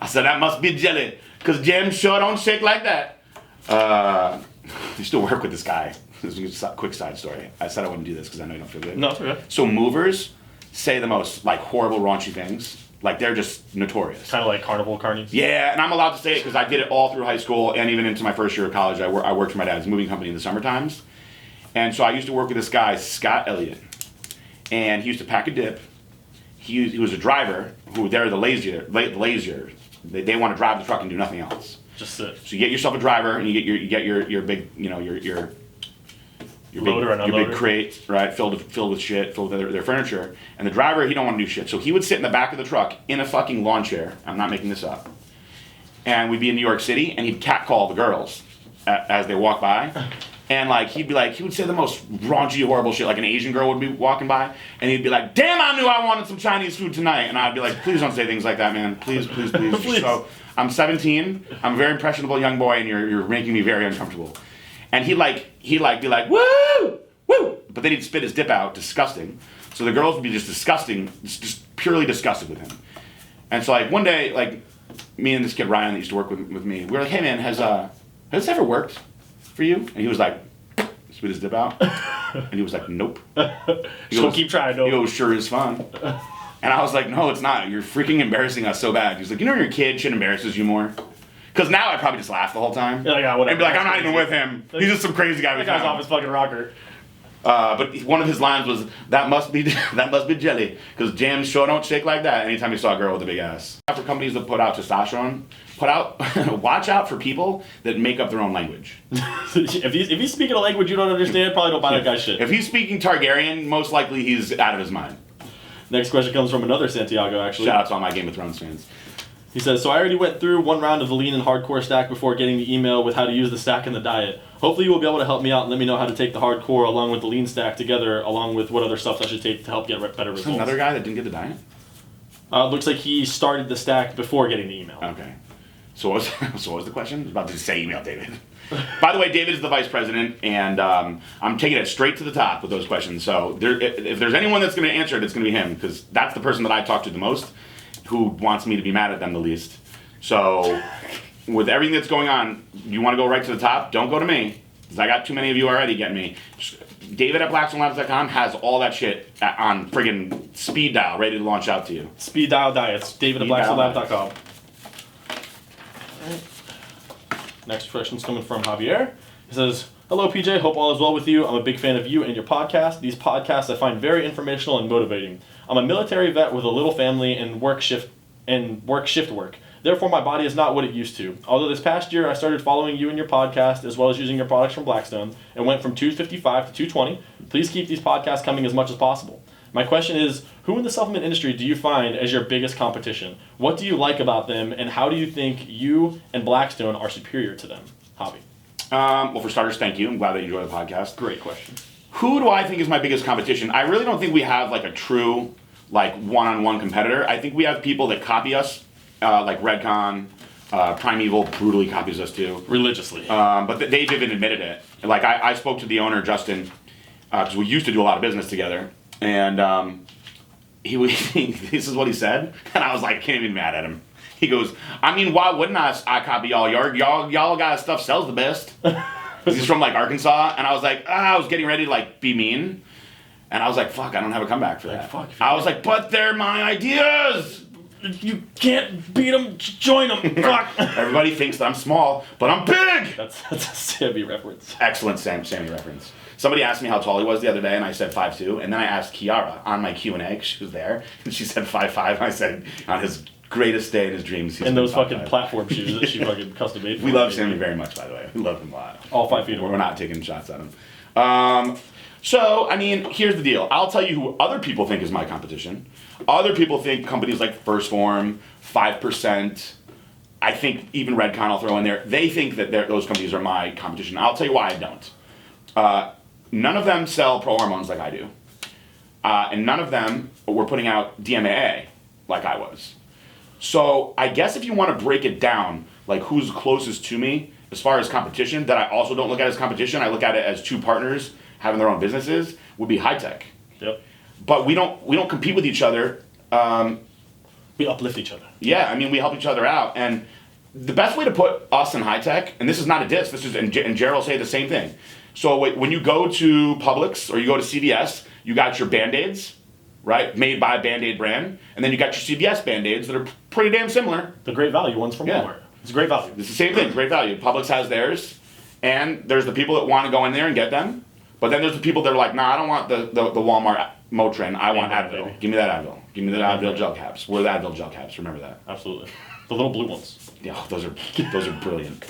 said, that must be jelly, because gems sure don't shake like that. I used to work with this guy. This is a quick side story. I said I wouldn't do this because I know you don't feel good. No, it's okay. So movers say the most horrible, raunchy things. They're just notorious. Kind of like carnival carnies. Yeah, and I'm allowed to say it because I did it all through high school and even into my first year of college. I worked for my dad's moving company in the summer times. And so I used to work with this guy, Scott Elliott. And he used to pack a dip. He was a driver who they're the lazier. They want to drive the truck and do nothing else. Just sit. So you get yourself a driver and you get your big, your loader and unloader. Your big crate, right, filled with shit, filled with their furniture. And the driver, he don't want to do shit. So he would sit in the back of the truck in a fucking lawn chair. I'm not making this up. And we'd be in New York City, and he'd catcall the girls as they walk by. And he would say the most raunchy, horrible shit. Like an Asian girl would be walking by, and he'd be like, "Damn, I knew I wanted some Chinese food tonight." And I'd be like, "Please don't say things like that, man. Please, please, please." Please. So I'm 17. I'm a very impressionable young boy, and you're making me very uncomfortable. And he'd be like, "Woo, woo," but then he'd spit his dip out, disgusting. So the girls would be just disgusting, just purely disgusted with him. And so one day, me and this kid Ryan that used to work with me, we were like, "Hey man, has this ever worked for you?" And he was like, spit his dip out, and he was like, "Nope." He goes, keep trying, though. He goes, "Sure is fun." And I was like, "No, it's not. You're freaking embarrassing us so bad." He's like, "When you're a kid, shit embarrasses you more." Because now I'd probably just laugh the whole time. Yeah, whatever. And be like, "I'm not even with him. He's just some crazy guy." That guy's off his fucking rocker. But one of his lines was, that must be jelly, because jams sure don't shake like that." Anytime you saw a girl with a big ass. For companies that put out testosterone, watch out for people that make up their own language. If he's speaking a language you don't understand, probably don't buy that guy's shit. If he's speaking Targaryen, most likely he's out of his mind. Next question comes from another Santiago, actually. Shout out to all my Game of Thrones fans. He says, "So I already went through 1 round of the lean and hardcore stack before getting the email with how to use the stack in the diet. Hopefully you will be able to help me out and let me know how to take the hardcore along with the lean stack together, along with what other stuff I should take to help get better results." Another guy that didn't get the diet? Looks like he started the stack before getting the email. Okay. So what was the question? I was about to say email David. By the way, David is the vice president, and I'm taking it straight to the top with those questions. So if there's anyone that's going to answer it, it's going to be him, because that's the person that I talk to the most, who wants me to be mad at them the least. So with everything that's going on, you want to go right to the top? Don't go to me, because I got too many of you already getting me. David at BlackstoneLabs.com has all that shit on friggin' speed dial, ready to launch out to you. Speed dial diets. David at BlackstoneLabs.com. Next question's coming from Xavier. He says, "Hello PJ, hope all is well with you. I'm a big fan of you and your podcast. These podcasts I find very informational and motivating. I'm a military vet with a little family and work shift work. Therefore, my body is not what it used to. Although this past year I started following you and your podcast as well as using your products from Blackstone and went from 255 to 220. Please keep these podcasts coming as much as possible. My question is, who in the supplement industry do you find as your biggest competition? What do you like about them, and how do you think you and Blackstone are superior to them?" Hobby. Well, for starters, thank you. I'm glad that you enjoy the podcast. Great question. Who do I think is my biggest competition? I really don't think we have a true like one-on-one competitor. I think we have people that copy us, like Redcon, Primeval brutally copies us too. Religiously. But they've even admitted it. Like I spoke to the owner, Justin, because we used to do a lot of business together, and this is what he said, and I was like, can't even be mad at him. He goes, I mean, why wouldn't I copy y'all? Y'all guys' stuff sells the best. He's from like Arkansas, and I was like, I was getting ready to like be mean, and I was like, fuck, I don't have a comeback for that. Fuck, I was like, but they're my ideas. If you can't beat them, join them. Fuck. Everybody thinks that I'm small, but I'm big. That's a Sammy reference. Excellent Sammy reference. Somebody asked me how tall he was the other day, and I said 5'2", and then I asked Kiara on my Q&A, she was there, and she said 5'5", I said, on his greatest day in his dreams, he's and those 5'5". fucking platform shoes that she fucking custom made for We love Sammy very much, by the way. We love him a lot. All 5 feet. We're not taking shots at him. So, I mean, here's the deal. I'll tell you who other people think is my competition. Other people think companies like First Form, 5%, I think even Redcon I'll throw in there. They think that those companies are my competition. I'll tell you why I don't. None of them sell pro hormones like I do. And none of them were putting out DMAA like I was. So I guess if you want to break it down, like who's closest to me as far as competition, that I also don't look at as competition, I look at it as two partners having their own businesses, would be High Tech. Yep. But we don't compete with each other. We uplift each other. Yeah, I mean, we help each other out. And the best way to put us in High Tech, and this is not a diss, this is, and Jared will say the same thing. So when you go to Publix or you go to CVS, you got your Band-Aids, right? Made by a Band-Aid brand. And then you got your CVS Band-Aids that are pretty damn similar. The great value ones from Walmart. It's great value. It's the same thing, great value. Publix has theirs. And there's the people that want to go in there and get them. But then there's the people that are like, nah, I don't want the Walmart Motrin. I want Advil. Baby. Give me that Advil. Give me the Advil gel caps. We're the Advil gel caps. Remember that. Absolutely. The little blue ones. Yeah, those are brilliant.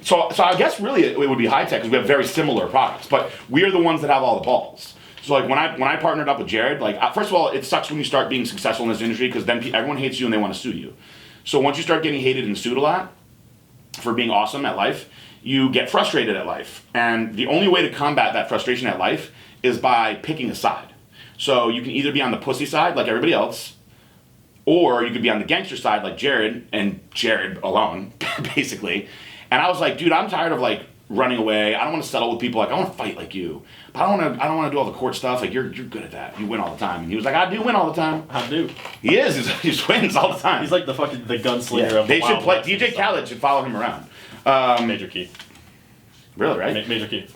So I guess really it would be High Tech because we have very similar products, but we are the ones that have all the balls. So like when I partnered up with Jared, like first of all, it sucks when you start being successful in this industry because then everyone hates you and they want to sue you. So once you start getting hated and sued a lot for being awesome at life, you get frustrated at life. And the only way to combat that frustration at life is by picking a side. So you can either be on the pussy side like everybody else, or you could be on the gangster side like Jared, and Jared alone, basically. And I was like, dude, I'm tired of like running away. I don't want to settle with people. Like I want to fight like you, but I don't want to do all the court stuff. Like you're good at that. You win all the time. And he was like, I do win all the time. I do. He is. He just wins all the time. He's like the gunslinger of the They should Wild play. West DJ and Khaled stuff. should follow him around. Major key. Really, right? Major key.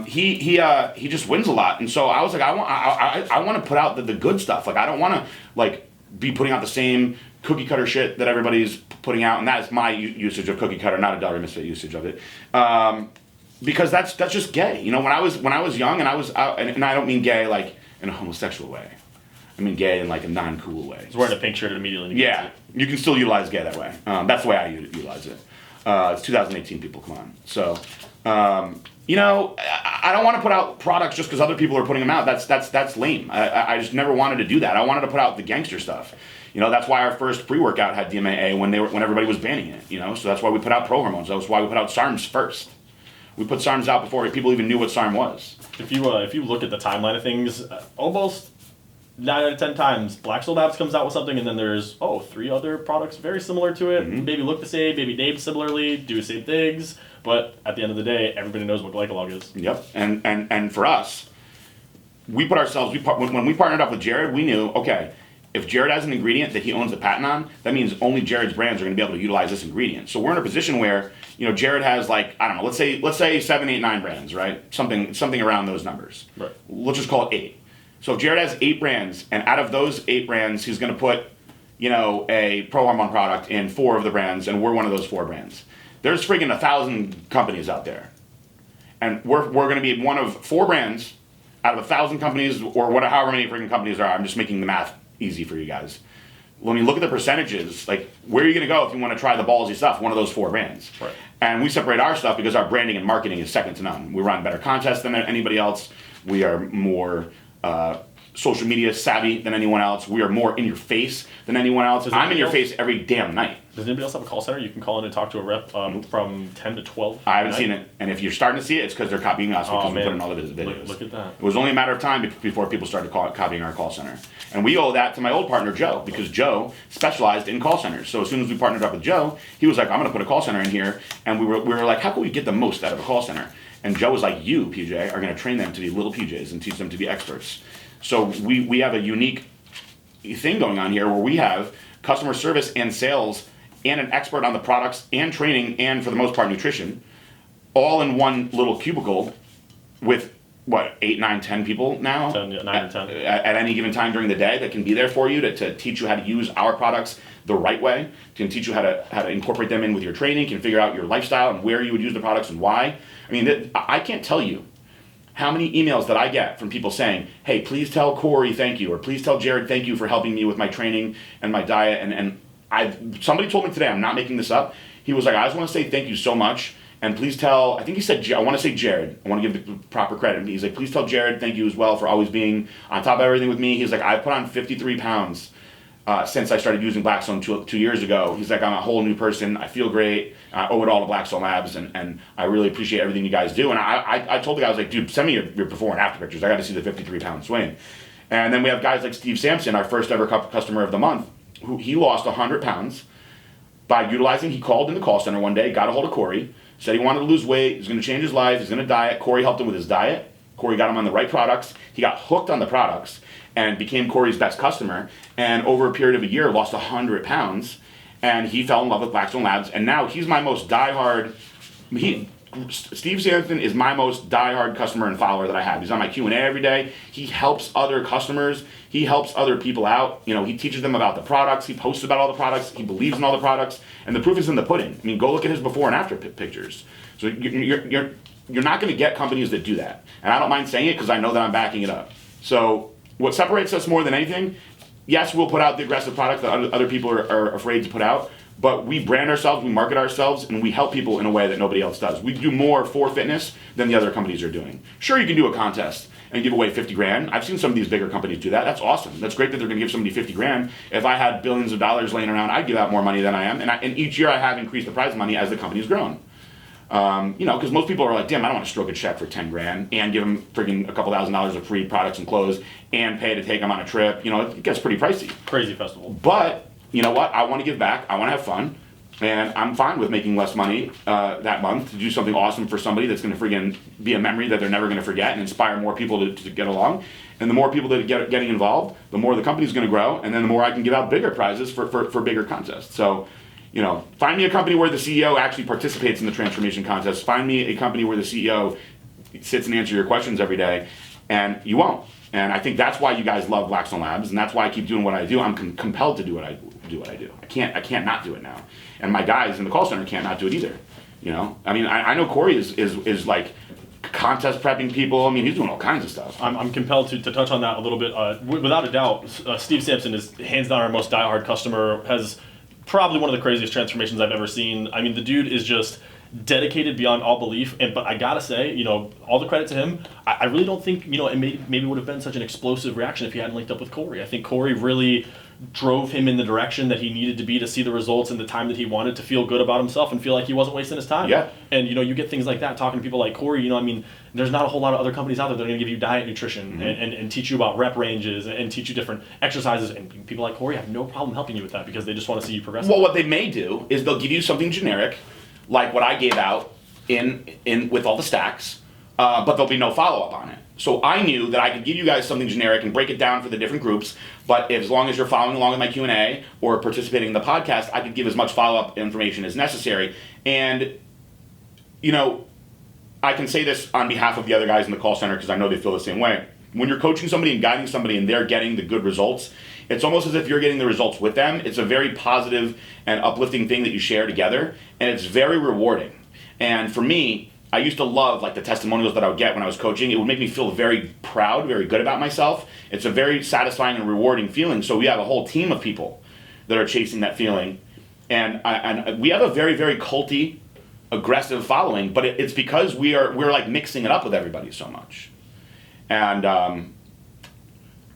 He just wins a lot, and so I was like, I want to put out the good stuff. Like I don't want to like be putting out the same cookie cutter shit that everybody's putting out, and that is my usage of cookie cutter, not a Dollar Misfit usage of it, because that's just gay. You know, when I was young, and I was out, and I don't mean gay like in a homosexual way. I mean gay in like a non-cool way. He's wearing a pink shirt immediately. Yeah, you can still utilize gay that way. That's the way I utilize it. It's 2018, people, come on. So, you know, I don't want to put out products just because other people are putting them out. That's lame. I just never wanted to do that. I wanted to put out the gangster stuff. You know, that's why our first pre-workout had DMAA when everybody was banning it. You know, so that's why we put out pro hormones. That's why we put out SARMs first. We put SARMs out before people even knew what SARM was. If you look at the timeline of things, almost 9 out of 10 times, Blackstone Labs comes out with something, and then there's 3 other products very similar to it. Mm-hmm. Maybe look the same, maybe named similarly, do the same things, but at the end of the day, everybody knows what glycolog is. Yep, and for us, we put ourselves. When we partnered up with Jared, we knew if Jared has an ingredient that he owns the patent on, that means only Jared's brands are going to be able to utilize this ingredient. So we're in a position where Jared has like I don't know, let's say 7, 8, 9 brands, right? Something around those numbers. Right. Let's just call it 8. So if Jared has 8 brands, and out of those 8 brands, he's going to put, a pro hormone product in 4 of the brands, and we're one of those 4 brands. There's friggin' 1,000 companies out there, and we're going to be one of 4 brands out of 1,000 companies, or however many friggin' companies there are. I'm just making the math easy for you guys. When you look at the percentages, like where are you going to go if you want to try the ballsy stuff? One of those 4 brands. Right. And we separate our stuff because our branding and marketing is second to none. We run better contests than anybody else. We are more social media savvy than anyone else. We are more in your face than anyone else. I'm in your face every damn night. Does anybody else have a call center? You can call in and talk to a rep from 10 to 12. I haven't seen it, and if you're starting to see it, it's because they're copying us because we put in all the videos. Look at that. It was only a matter of time before people started copying our call center. And we owe that to my old partner, Joe, because Joe specialized in call centers. So as soon as we partnered up with Joe, he was like, I'm going to put a call center in here. And we were like, how can we get the most out of a call center? And Joe was like, you, PJ, are going to train them to be little PJs and teach them to be experts. So we have a unique thing going on here where we have customer service and sales and an expert on the products and training and, for the most part, nutrition, all in one little cubicle with, 8, 9, 10 people now? 9 and 10. At any given time during the day that can be there for you to teach you how to use our products the right way, can teach you how to incorporate them in with your training, can figure out your lifestyle and where you would use the products and why. I mean, I can't tell you how many emails that I get from people saying, hey, please tell Corey thank you, or please tell Jared thank you for helping me with my training and my diet. And somebody told me today, I'm not making this up, he was like, I just want to say thank you so much, and please tell, I think he said, I want to say Jared, I want to give the proper credit. He's like, please tell Jared thank you as well for always being on top of everything with me. He's like, I put on 53 pounds since I started using Blackstone 2 years ago. He's like, I'm a whole new person, I feel great, I owe it all to Blackstone Labs, and I really appreciate everything you guys do. And I told the guy, I was like, dude, send me your before and after pictures, I got to see the 53 pound swing. And then we have guys like Steve Simpson, our first ever customer of the month, who he lost 100 pounds by utilizing, he called in the call center one day, got a hold of Corey, said he wanted to lose weight, he's going to change his life, he's going to diet. Corey helped him with his diet. Corey got him on the right products. He got hooked on the products and became Corey's best customer. And over a period of a year, lost 100 pounds. And he fell in love with Blackstone Labs. And now he's my most diehard. Steve Sanford is my most diehard customer and follower that I have. He's on my Q&A every day. He helps other customers. He helps other people out. You know, he teaches them about the products. He posts about all the products. He believes in all the products. And the proof is in the pudding. I mean, go look at his before and after pictures. So you're not going to get companies that do that. And I don't mind saying it because I know that I'm backing it up. So what separates us more than anything, yes, we'll put out the aggressive product that other people are afraid to put out. But we brand ourselves, we market ourselves, and we help people in a way that nobody else does. We do more for fitness than the other companies are doing. Sure, you can do a contest and give away 50 grand. I've seen some of these bigger companies do that. That's awesome. That's great that they're going to give somebody 50 grand. If I had billions of dollars laying around, I'd give out more money than I am. And each year I have increased the prize money as the company's grown. You know, because most people are like, damn, I don't want to stroke a check for 10 grand and give them friggin' a couple $1,000s of free products and clothes and pay to take them on a trip. You know, it gets pretty pricey. Crazy festival. But you know what? I want to give back. I want to have fun. And I'm fine with making less money that month to do something awesome for somebody that's going to friggin' be a memory that they're never going to forget and inspire more people to get along. And the more people that are getting involved, the more the company's going to grow, and then the more I can give out bigger prizes for bigger contests. So, you know, find me a company where the CEO actually participates in the transformation contest. Find me a company where the CEO sits and answers your questions every day, and you won't. And I think that's why you guys love Blackstone Labs, and that's why I keep doing what I do. I'm compelled to do what I do. I can't not do it now. And my guys in the call center can't not do it either. You know, I mean, I know Corey is like contest prepping people. I mean, he's doing all kinds of stuff. I'm compelled to touch on that a little bit. Without a doubt, Steve Sampson is hands down our most diehard customer. Has probably one of the craziest transformations I've ever seen. I mean, the dude is just dedicated beyond all belief. But I gotta say, you know, all the credit to him. I really don't think, you know, it maybe would have been such an explosive reaction if he hadn't linked up with Corey. I think Corey really drove him in the direction that he needed to be to see the results in the time that he wanted, to feel good about himself and feel like he wasn't wasting his time. Yeah. And, you know, you get things like that talking to people like Corey, you know, I mean, there's not a whole lot of other companies out there that are going to give you diet, nutrition, and teach you about rep ranges and teach you different exercises. And people like Corey have no problem helping you with that because they just want to see you progress. Well, what they may do is they'll give you something generic, like what I gave out in with all the stacks, but there'll be no follow-up on it. So I knew that I could give you guys something generic and break it down for the different groups, but as long as you're following along with my Q&A or participating in the podcast, I could give as much follow-up information as necessary. And, you know, I can say this on behalf of the other guys in the call center because I know they feel the same way. When you're coaching somebody and guiding somebody and they're getting the good results, it's almost as if you're getting the results with them. It's a very positive and uplifting thing that you share together, and it's very rewarding. And for me, I used to love like the testimonials that I would get when I was coaching. It would make me feel very proud, very good about myself. It's a very satisfying and rewarding feeling. So we have a whole team of people that are chasing that feeling. And we have a very, very culty, aggressive following, but it's because we're like mixing it up with everybody so much. And I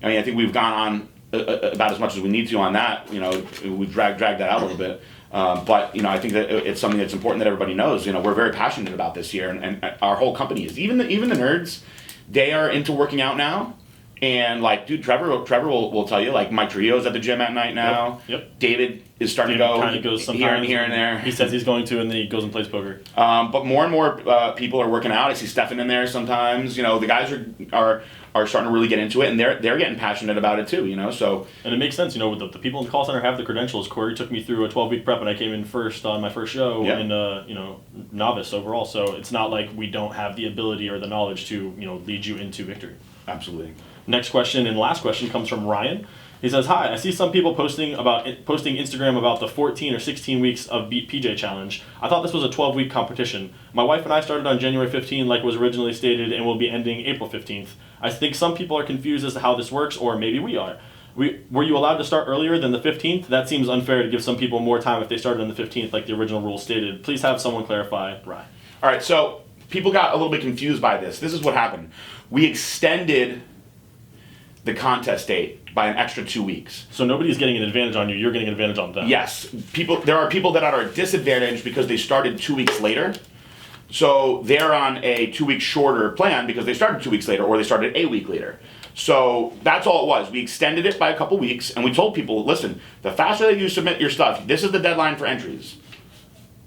mean, I think we've gone on about as much as we need to on that. You know, we've dragged that out a little bit. But I think that it's something that's important that everybody knows. We're very passionate about this here, and our whole company is. Even the nerds, they are into working out now. And dude, Trevor will tell you, Mike Trio's at the gym at night now. Yep. David is starting to go. Kind of goes sometimes here and there. He says he's going to, and then he goes and plays poker. But more and more people are working out. I see Stefan in there sometimes. The guys are starting to really get into it, and they're getting passionate about it too. So. And it makes sense. The people in the call center have the credentials. Corey took me through a 12-week prep, and I came in first on my first show, and novice overall. So it's not like we don't have the ability or the knowledge to lead you into victory. Absolutely. Next question and last question comes from Ryan. He says, "Hi, I see some people posting Instagram about the 14 or 16 weeks of Beat PJ challenge. I thought this was a 12-week competition. My wife and I started on January 15, like was originally stated, and will be ending April 15th. I think some people are confused as to how this works, or maybe we are. Were you allowed to start earlier than the 15th? That seems unfair to give some people more time if they started on the 15th, like the original rule stated. Please have someone clarify." Ryan. All right, so people got a little bit confused by this. This is what happened. We extended the contest date by an extra 2 weeks. So nobody's getting an advantage on you, you're getting an advantage on them. Yes. There are people that are disadvantaged because they started 2 weeks later. So they're on a 2 week shorter plan because they started 2 weeks later, or they started a week later. So that's all it was. We extended it by a couple weeks, and we told people, listen, the faster that you submit your stuff, this is the deadline for entries.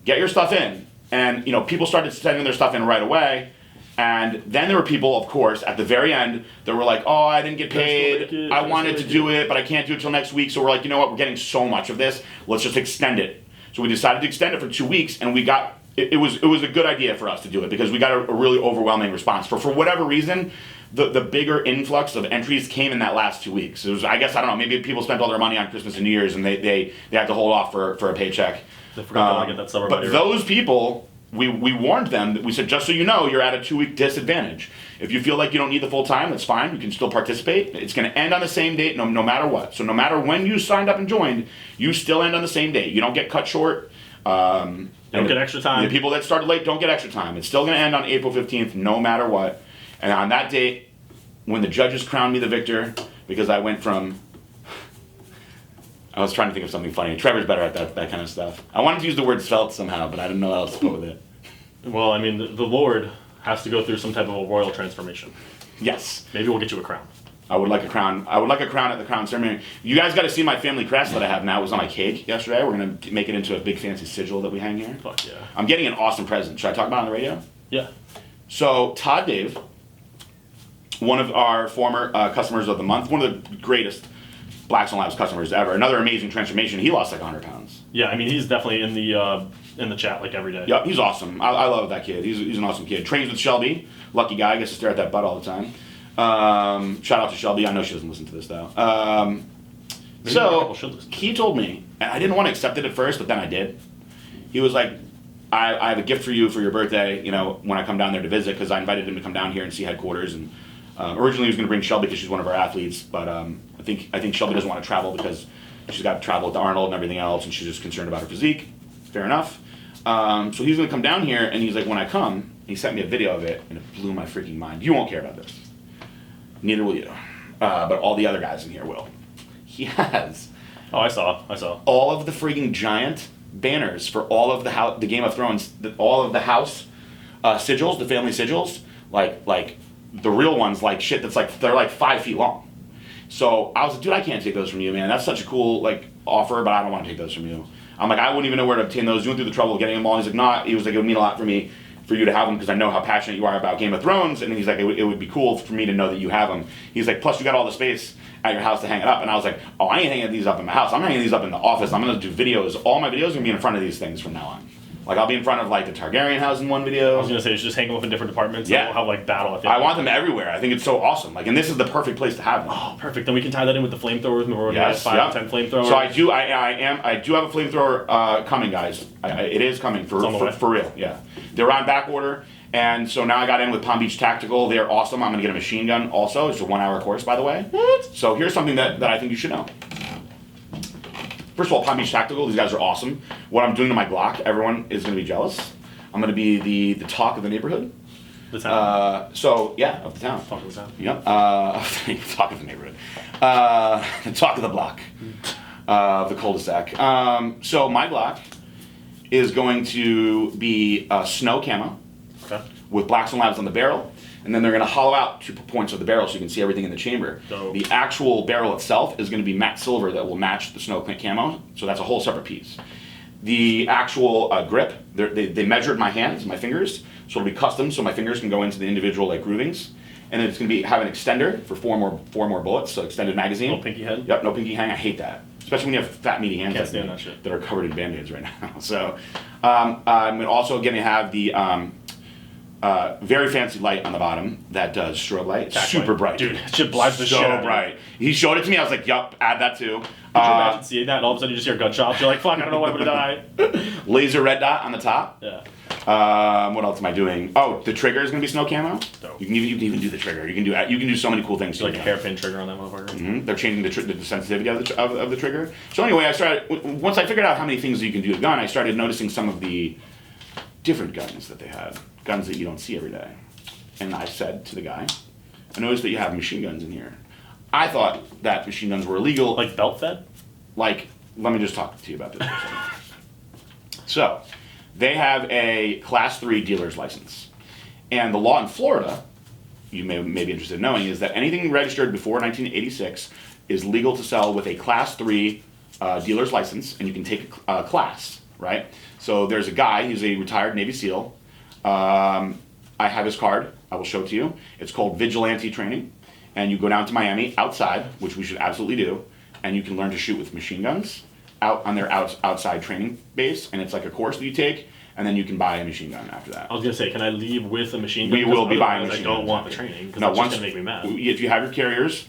Get your stuff in. And people started sending their stuff in right away. And then there were people, of course, at the very end that were like, oh, I didn't get paid. I wanted to do it, but I can't do it till next week. So we're like, you know what? We're getting so much of this. Let's just extend it. So we decided to extend it for 2 weeks, and we got it was a good idea for us to do it because we got a really overwhelming response. For whatever reason, the bigger influx of entries came in that last 2 weeks. It was, I guess, I don't know, maybe people spent all their money on Christmas and New Year's, and they had to hold off for a paycheck. They forgot to get that summer money. But those people, we warned them that we said, just so you know, you're at a 2 week disadvantage. If you feel like you don't need the full time, that's fine. You can still participate. It's going to end on the same date no matter what. So no matter when you signed up and joined, you still end on the same date. You don't get cut short. Don't get extra time. The people that started late don't get extra time. It's still going to end on April 15th no matter what. And on that date, when the judges crowned me the victor, because I went from... I was trying to think of something funny. Trevor's better at that kind of stuff. I wanted to use the word svelte somehow, but I didn't know how else to go with it. Well, I mean, the Lord has to go through some type of a royal transformation. Yes. Maybe we'll get you a crown. I would like a crown. I would like a crown at the crown ceremony. You guys got to see my family crest that I have now. It was on my cake yesterday. We're going to make it into a big fancy sigil that we hang here. Fuck yeah. I'm getting an awesome present. Should I talk about it on the radio? Yeah. So Todd Dave, one of our former customers of the month, one of the greatest Blackstone Labs customers ever. Another amazing transformation. He lost like 100 pounds. Yeah, I mean, he's definitely in the chat like every day. Yeah, he's awesome. I love that kid. He's an awesome kid. Trains with Shelby. Lucky guy. Gets to stare at that butt all the time. Shout out to Shelby. I know she doesn't listen to this though. So he told me, and I didn't want to accept it at first, but then I did. He was like, I have a gift for you for your birthday, when I come down there to visit, because I invited him to come down here and see headquarters. And originally he was going to bring Shelby because she's one of our athletes, but I think Shelby doesn't want to travel because she's got to travel with Arnold and everything else, and she's just concerned about her physique. Fair enough. So he's going to come down here, and he's like, when I come, he sent me a video of it, and it blew my freaking mind. You won't care about this. Neither will you. But all the other guys in here will. He has. Oh, I saw. All of the freaking giant banners for all of the Game of Thrones, all of the house sigils, the family sigils, like the real ones, like shit that's they're like 5 feet long. So I was like, dude, I can't take those from you, man. That's such a cool offer, but I don't want to take those from you. I'm like, I wouldn't even know where to obtain those. You went through the trouble of getting them all. He's like, nah. He was like, it would mean a lot for me for you to have them because I know how passionate you are about Game of Thrones. And he's like, it would be cool for me to know that you have them. He's like, plus you got all the space at your house to hang it up. And I was like, oh, I ain't hanging these up in my house. I'm hanging these up in the office. I'm going to do videos. All my videos are going to be in front of these things from now on. I'll be in front of the Targaryen house in one video. I was going to say, just hang them up in different departments. Yeah. And we'll have battle at the end. I want them everywhere. I think it's so awesome. And this is the perfect place to have them. Oh, perfect. Then we can tie that in with the flamethrowers. We're going to have 5 to 10 flamethrowers. So I do have a flamethrower coming, guys. It is coming for real. Yeah. They're on back order. And so now I got in with Palm Beach Tactical. They're awesome. I'm going to get a machine gun also. It's a 1 hour course, by the way. What? So here's something that I think you should know. First of all, Palm Beach Tactical, these guys are awesome. What I'm doing to my Glock, everyone is going to be jealous. I'm going to be the talk of the neighborhood. The town? Of the town. Talk of the town. Yep. Talk of the neighborhood. The talk of the block. Of the cul-de-sac. So my Glock is going to be snow camo with Blackstone Labs on the barrel. And then they're going to hollow out 2 points of the barrel so you can see everything in the chamber. Dope. The actual barrel itself is going to be matte silver that will match the snow camo, so that's a whole separate piece. The actual grip, they measured my hands, my fingers, so it'll be custom, so my fingers can go into the individual like groovings. And it's going to have an extender for four more bullets, so extended magazine. No pinky head? Yep, no pinky hang. I hate that, especially when you have fat, meaty hands Can't stand that shit. that are covered in Band-Aids right now. So I'm also going to have the very fancy light on the bottom that does strobe light. Super bright. Dude, it shit blinds the shit out of So you. bright. He showed it to me. I was like, yup, add that too. Could you imagine seeing that and all of a sudden you just hear gunshots? You're like, fuck, I don't know when I'm gonna die. Laser red dot on the top. Yeah. What else am I doing? Oh, the trigger is gonna be snow camo. Dope. You can even do the trigger. You can do so many cool things. Like a hairpin trigger on that motherfucker. Mm-hmm. They're changing the sensitivity of the trigger. So anyway, once I figured out how many things you can do with a gun, I started noticing some of the different guns that they had. Guns that you don't see every day. And I said to the guy, I noticed that you have machine guns in here. I thought that machine guns were illegal. Like belt fed? Like, let me just talk to you about this for a second. So, they have a Class 3 dealer's license. And the law in Florida, you may be interested in knowing, is that anything registered before 1986 is legal to sell with a Class 3 dealer's license, and you can take a class, right? So there's a guy, he's a retired Navy SEAL. I have his card. I will show it to you. It's called Vigilante Training. And you go down to Miami outside, which we should absolutely do, and you can learn to shoot with machine guns out on their outside training base. And it's like a course that you take, and then you can buy a machine gun after that. I was gonna say, can I leave with a machine gun? We will be buying machine guns. I don't guns want the after. training because No, that's just gonna make me mad. If you have your carriers,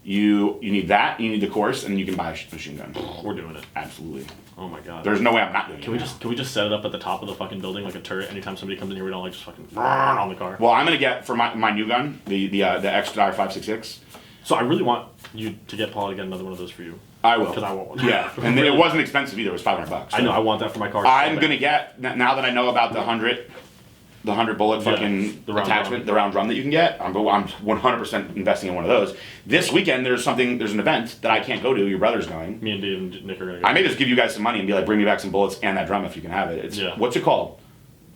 you need that, you need the course, and you can buy a machine gun. We're doing it. Absolutely. Oh my god. There's no way I'm not doing it. Can we just set it up at the top of the fucking building like a turret? Anytime somebody comes in here, we don't like just fucking on the car. Well, I'm gonna get for my new gun, the X-Dye 566. So I really want you to get Paul to get another one of those for you. I will. Because I want one. Yeah, and it wasn't expensive either. It was $500. So. I know. I want that for my car. I'm gonna get now that I know about the 100 bullet fucking the round attachment, drum. the round drum that you can get. I'm 100% investing in one of those. This weekend there's an event that I can't go to. Your brother's going. Me and Dave and Nick are gonna go. I may just give you guys some money and be like, bring me back some bullets and that drum if you can have it. What's it called?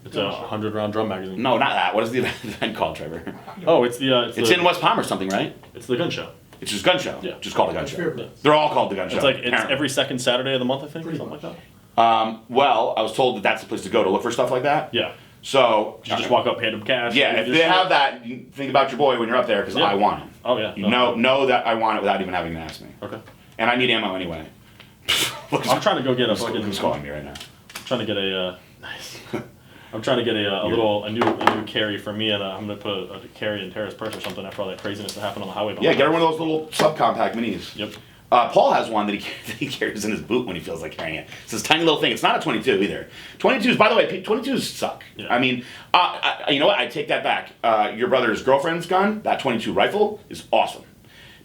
It's a 100-round drum magazine. No, not that. What is the event called, Trevor? Oh, it's the. It's in West Palm or something, right? It's the gun show. It's just gun show. Yeah. Just called a gun show. Yeah. They're all called the gun show. It's like it's apparently. every second Saturday of the month, I think, or something like that. Well, I was told that that's the place to go to look for stuff like that. Yeah. So You just walk up, hand them cash. Yeah, if they have that, you think about your boy when you're up there because Yeah. I want it. Oh yeah. You know that I want it without even having to ask me. Okay. And I need ammo anyway. I'm trying to go get a fucking. Who's calling me right now? I'm trying to get a nice. I'm trying to get a new carry for me, and I'm gonna put a carry in Tara's purse or something after all that craziness that happened on the highway. Yeah, get her one of those little subcompact minis. Yep. Paul has one that he carries in his boot when he feels like carrying it. It's this tiny little thing. It's not a 22 either. 22s, by the way, 22s suck. Yeah. I mean, you know what? I take that back. Your brother's girlfriend's gun, that 22 rifle, is awesome.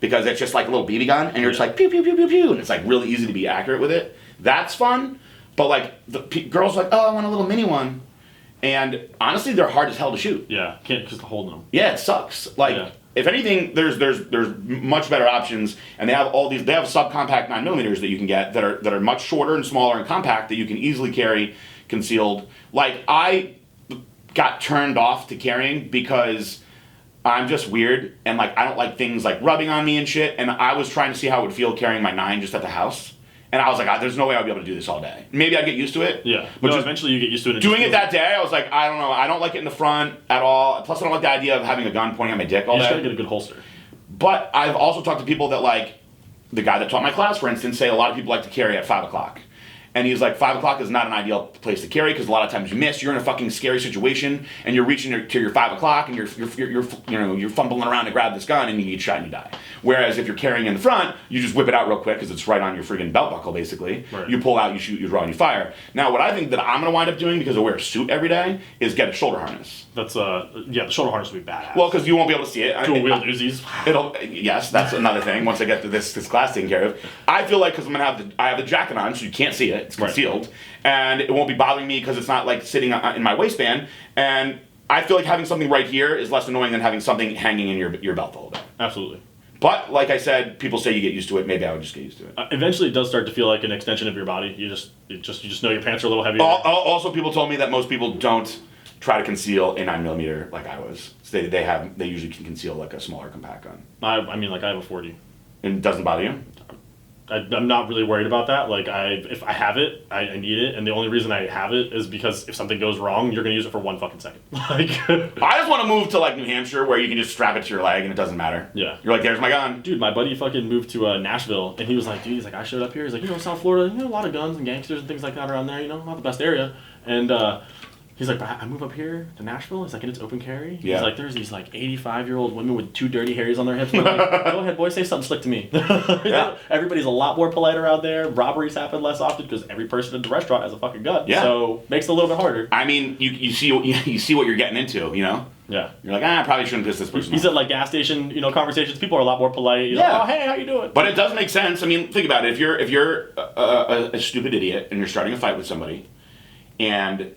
Because it's just like a little BB gun, and you're just like, pew, pew, pew, pew, pew, and it's like really easy to be accurate with it. That's fun, but like, the girls are like, oh, I want a little mini one. And honestly, they're hard as hell to shoot. Yeah. Can't just holding them. Yeah, it sucks. Like, Yeah. if anything, there's much better options, and they have all these. They have subcompact 9mm that you can get that are much shorter and smaller and compact that you can easily carry concealed. Like, I got turned off to carrying because I'm just weird and like I don't like things like rubbing on me and shit. And I was trying to see how it would feel carrying my 9 just at the house. And I was like, there's no way I'll be able to do this all day. Maybe I'd get used to it. Yeah. But No, just eventually you get used to it. and doing just it that day, I was like, I don't know. I don't like it in the front at all. Plus, I don't like the idea of having a gun pointing at my dick all You just day. gotta get a good holster. But I've also talked to people that like, the guy that taught my class, for instance, say a lot of people like to carry at 5 o'clock. And he's like, 5 o'clock is not an ideal place to carry because a lot of times you miss. You're in a fucking scary situation, and you're reaching to your 5 o'clock, and you're fumbling around to grab this gun, and you get shot and you die. Whereas if you're carrying in the front, you just whip it out real quick because it's right on your friggin' belt buckle, basically. Right. You pull out, you shoot, you draw, and you fire. Now, what I think that I'm gonna wind up doing because I wear a suit every day is get a shoulder harness. That's the shoulder harness would be badass. Well, because you won't be able to see it. dual wheel Uzis. Yes, that's another thing. Once I get to this class taken care of, I feel like because I have the jacket on, so you can't see it. It's concealed, and it won't be bothering me because it's not like sitting in my waistband. And I feel like having something right here is less annoying than having something hanging in your belt the whole day. Absolutely. But like I said, people say you get used to it. Maybe I would just get used to it. Eventually, it does start to feel like an extension of your body. You just know your pants are a little heavier. Also, people told me that most people don't try to conceal a 9mm like I was. So they usually can conceal like a smaller compact gun. I mean, like I have a 40. And it doesn't bother you? I'm not really worried about that. Like if I have it, I need it, and the only reason I have it is because if something goes wrong, you're gonna use it for 1 fucking second. Like I just want to move to like New Hampshire where you can just strap it to your leg and it doesn't matter. Yeah. You're like, there's my gun. Dude, my buddy fucking moved to Nashville, and he was like, dude, I showed up here. He's like, South Florida, a lot of guns and gangsters and things like that around there. Not the best area, and. He's like, but I move up here to Nashville. He's like, and it's open carry. Yeah. He's like, there's these like 85-year-old women with 2 dirty hairs on their hips. I'm like, go ahead, boy, say something slick to me. Yeah. Everybody's a lot more polite around there. Robberies happen less often because every person in the restaurant has a fucking gun. Yeah. So makes it a little bit harder. I mean, you see what you're getting into, Yeah. You're like, I probably shouldn't piss this person He off. said like gas station, conversations. People are a lot more polite. Yeah. Oh, hey, how you doing? But it does make sense. I mean, think about it. If you're a stupid idiot and you're starting a fight with somebody, and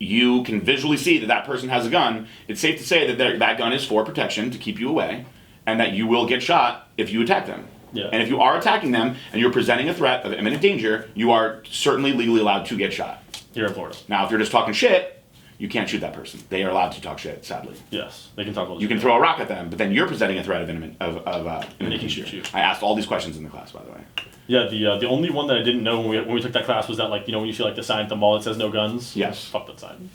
you can visually see that person has a gun, it's safe to say that that gun is for protection to keep you away, and that you will get shot if you attack them. Yeah. And if you are attacking them and you're presenting a threat of imminent danger, you are certainly legally allowed to get shot. Here in Florida. Now, if you're just talking shit, you can't shoot that person. They are allowed to talk shit, sadly. Yes, they can talk about. You can throw a rock at them, but then you're presenting a threat of imminent can shoot danger. you. I asked all these questions in the class, by the way. Yeah, the only one that I didn't know when we took that class was that when you see like the sign at the mall that says no guns. Yes. Fuck that sign.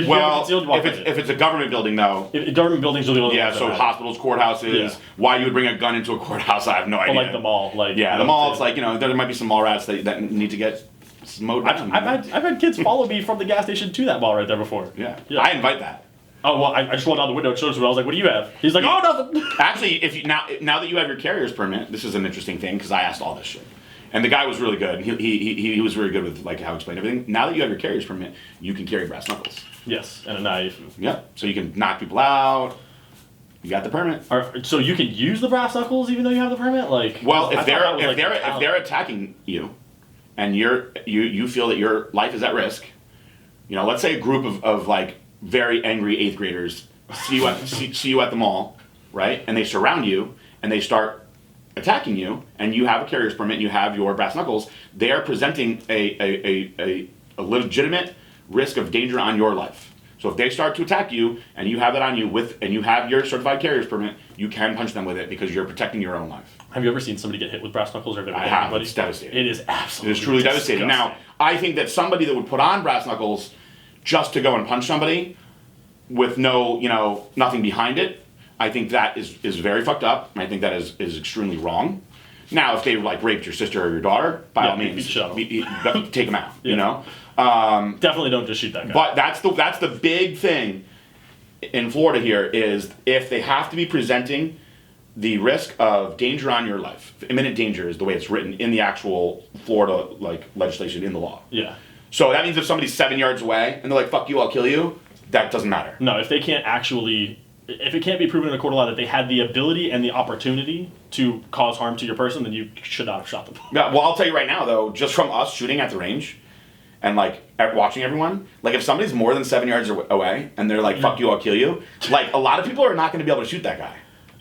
Well, if it's a government building though. Government buildings are the only ones. So hospitals, courthouses. Why you would bring a gun into a courthouse, I have no idea. Or like the mall, the mall. It's like there might be some mall rats that need to get mowed down. I've had kids follow me from the gas station to that mall right there before. Yeah. I invite that. Oh well, I just rolled down the window and showed him. I was like, "What do you have?" He's like, "Oh, nothing." Actually, if you now that you have your carrier's permit, this is an interesting thing because I asked all this shit. And the guy was really good. He was very good with like how to explain everything. Now that you have your carrier's permit, you can carry brass knuckles. Yes, and a knife. Yeah, so you can knock people out. You got the permit. So you can use the brass knuckles even though you have the permit. Well, if they're attacking you, and you feel that your life is at risk, let's say a group of like very angry 8th graders see you at the mall, right? And they surround you and they start attacking you, and you have a carrier's permit and you have your brass knuckles, they are presenting a legitimate risk of danger on your life. So if they start to attack you and you have that on you and you have your certified carrier's permit, you can punch them with it because you're protecting your own life. Have you ever seen somebody get hit with brass knuckles? Or have you ever I have. It's devastating. It is absolutely. It is truly devastating. Now, I think that somebody that would put on brass knuckles just to go and punch somebody with no, nothing behind it, I think that is very fucked up. I think that is extremely wrong. Now, if they like raped your sister or your daughter, by all means, take them out. Definitely don't just shoot that guy. But that's the big thing in Florida here is if they have to be presenting the risk of danger on your life, imminent danger is the way it's written in the actual Florida legislation in the law. Yeah. So that means if somebody's 7 yards away and they're like, "Fuck you, I'll kill you," that doesn't matter. No, if it can't be proven in a court of law that they had the ability and the opportunity to cause harm to your person, then you should not have shot them. Yeah, well, I'll tell you right now, though, just from us shooting at the range and, watching everyone, if somebody's more than 7 yards away and they're like, "Fuck you, I'll kill you," a lot of people are not going to be able to shoot that guy.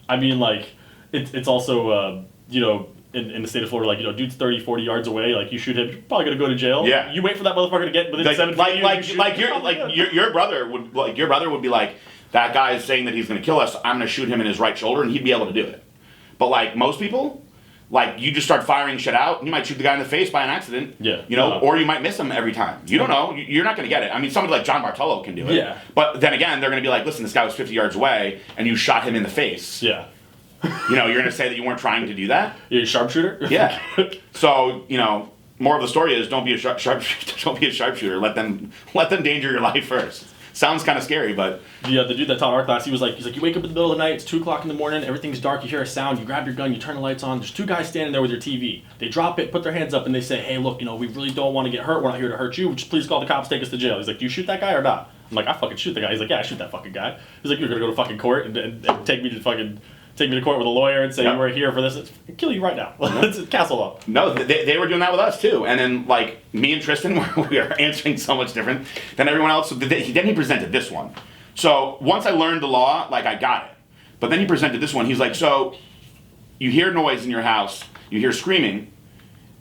I mean, it's also, in the state of Florida, dude's 30, 40 yards away, you shoot him, you're probably going to go to jail. Yeah. You wait for that motherfucker to get within 7 feet. Your brother would be like, "That guy is saying that he's going to kill us. I'm going to shoot him in his right shoulder," and he'd be able to do it. But most people, you just start firing shit out, and you might shoot the guy in the face by an accident. Yeah. Or you might miss him every time. You don't know. You're not going to get it. I mean, somebody like John Bartolo can do it. Yeah. But then again, they're going to be like, "Listen, this guy was 50 yards away, and you shot him in the face." Yeah. You're going to say that you weren't trying to do that? You're a sharpshooter? Yeah. So, more of the story is don't be a don't be a sharpshooter. Let them danger your life first. Sounds kind of scary, but the dude that taught our class, he's like, you wake up in the middle of the night, it's 2:00 in the morning, everything's dark, you hear a sound, you grab your gun, you turn the lights on, there's 2 guys standing there with your TV. They drop it, put their hands up, and they say, "Hey, look, we really don't want to get hurt. We're not here to hurt you. Just please call the cops, take us to jail." He's like, "Do you shoot that guy or not?" I'm like, "I fucking shoot the guy." He's like, "Yeah, I shoot that fucking guy." He's like, "You're gonna go to fucking court and take me to court with a lawyer and say you were here for this? I'll kill you right now." It's castle law. No, they were doing that with us too. And then me and Tristan, we are answering so much different than everyone else. So then he presented this one. So once I learned the law, I got it. But then he presented this one. He's like, "So you hear noise in your house, you hear screaming,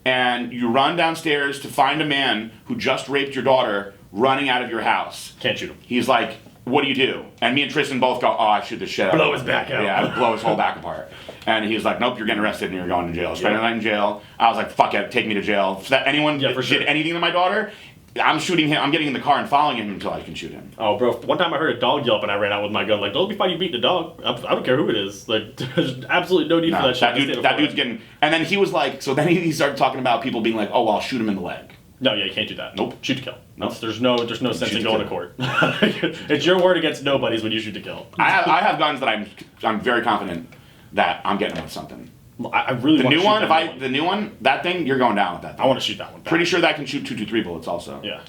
and you run downstairs to find a man who just raped your daughter running out of your house. Can't shoot him. He's like, what do you do? And me and Tristan both go, oh, I shoot the shit out of him. Blow his back out. Yeah, blow his whole back apart. And he's like, nope, you're getting arrested and you're going to jail. Spend the night in jail. I was like, fuck it, take me to jail. If that anyone did anything to my daughter, I'm shooting him. I'm getting in the car and following him until I can shoot him. Oh, bro! One time I heard a dog yelp and I ran out with my gun. Like, don't be fine. You beat the dog. I don't care who it is. Like, there's absolutely no need for that shit. That dude's getting. And then he was like, so then he started talking about people being like, oh, well, I'll shoot him in the leg. No, yeah, you can't do that. Nope. Shoot to kill. Nope. There's no sense in going to court. It's your word against nobody's when you shoot to kill. I have guns that I'm very confident that I'm getting with something. I really want to shoot that one. The new one, that thing, you're going down with that thing. I want to shoot that one. Pretty sure that can shoot 223 bullets also. Yeah.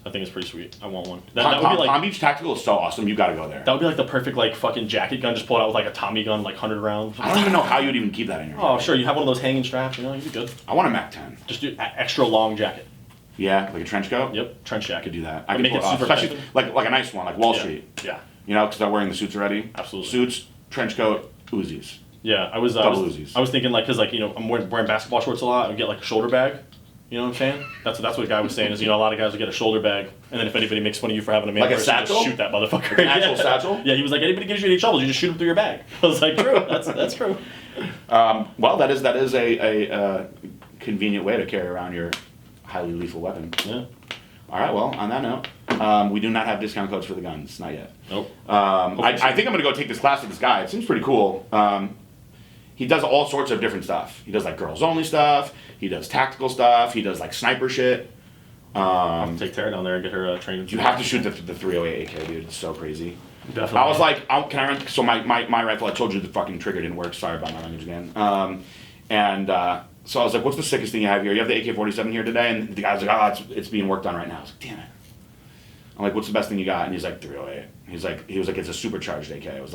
I think it's pretty sweet. I want one. That would be like Palm Beach Tactical is so awesome. You got to go there. That would be like the perfect like fucking jacket gun. Just pull it out with like a Tommy gun, like 100 rounds. I don't even know how you'd even keep that in your. Oh, sure. You have one of those hanging straps. You know, you'd be good. I want a Mac 10. Just do extra long jacket. Yeah, like a trench coat. Yep, trench jacket. I could do that. I could make pull it it off, super especially like a nice one, like Wall Street. Yeah. You know, because they're wearing the suits already. Absolutely. Suits, trench coat, Uzis. Yeah, I was thinking like, cause like I'm wearing basketball shorts a lot. I would get like a shoulder bag. You know what I'm saying? That's what the guy was saying is a lot of guys will get a shoulder bag, and then if anybody makes fun of you for having a man like person, a satchel, just shoot that motherfucker. Like an actual satchel. Yeah, he was like, anybody gives you any trouble, you just shoot him through your bag. I was like, true. That's true. Well, that is a convenient way to carry around your highly lethal weapon. Yeah. All right. Well, on that note, we do not have discount codes for the guns, not yet. Nope. I think I'm gonna go take this class with this guy. It seems pretty cool. He does all sorts of different stuff. He does like girls only stuff. He does tactical stuff. He does like sniper shit. I'll take Tara down there and get her trained. You have to shoot the 308 AK, dude. It's so crazy. Definitely. I was like, can I rent? So my rifle, I told you the fucking trigger didn't work. Sorry about my language again. So I was like, what's the sickest thing you have here? You have the AK-47 here today? And the guy's like, oh, it's being worked on right now. I was like, damn it. I'm like, what's the best thing you got? And he's like, 308. He was like, it's a supercharged AK. I was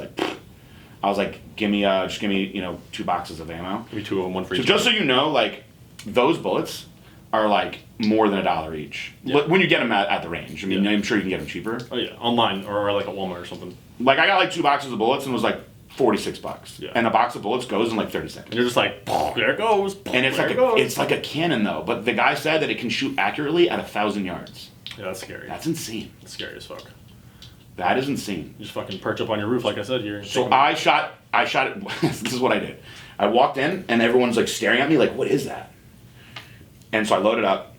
like, give me 2 boxes of ammo. Give me 2 of them, one for each. So just so you know, like, those bullets are like more than $1 each. Yeah. When you get them at the range. I mean, I'm sure you can get them cheaper. Oh yeah, online or like at Walmart or something. Like I got like 2 boxes of bullets and it was like $46. Yeah. And a box of bullets goes in like 30 seconds. And you're just like, there it goes. And it's like a cannon though. But the guy said that it can shoot accurately at 1,000 yards. Yeah, that's scary. That's insane. That's scary as fuck. That is insane. You just fucking perch up on your roof, like I said here. So I shot it. This is what I did. I walked in and everyone's like staring at me like, what is that? And so I load it up,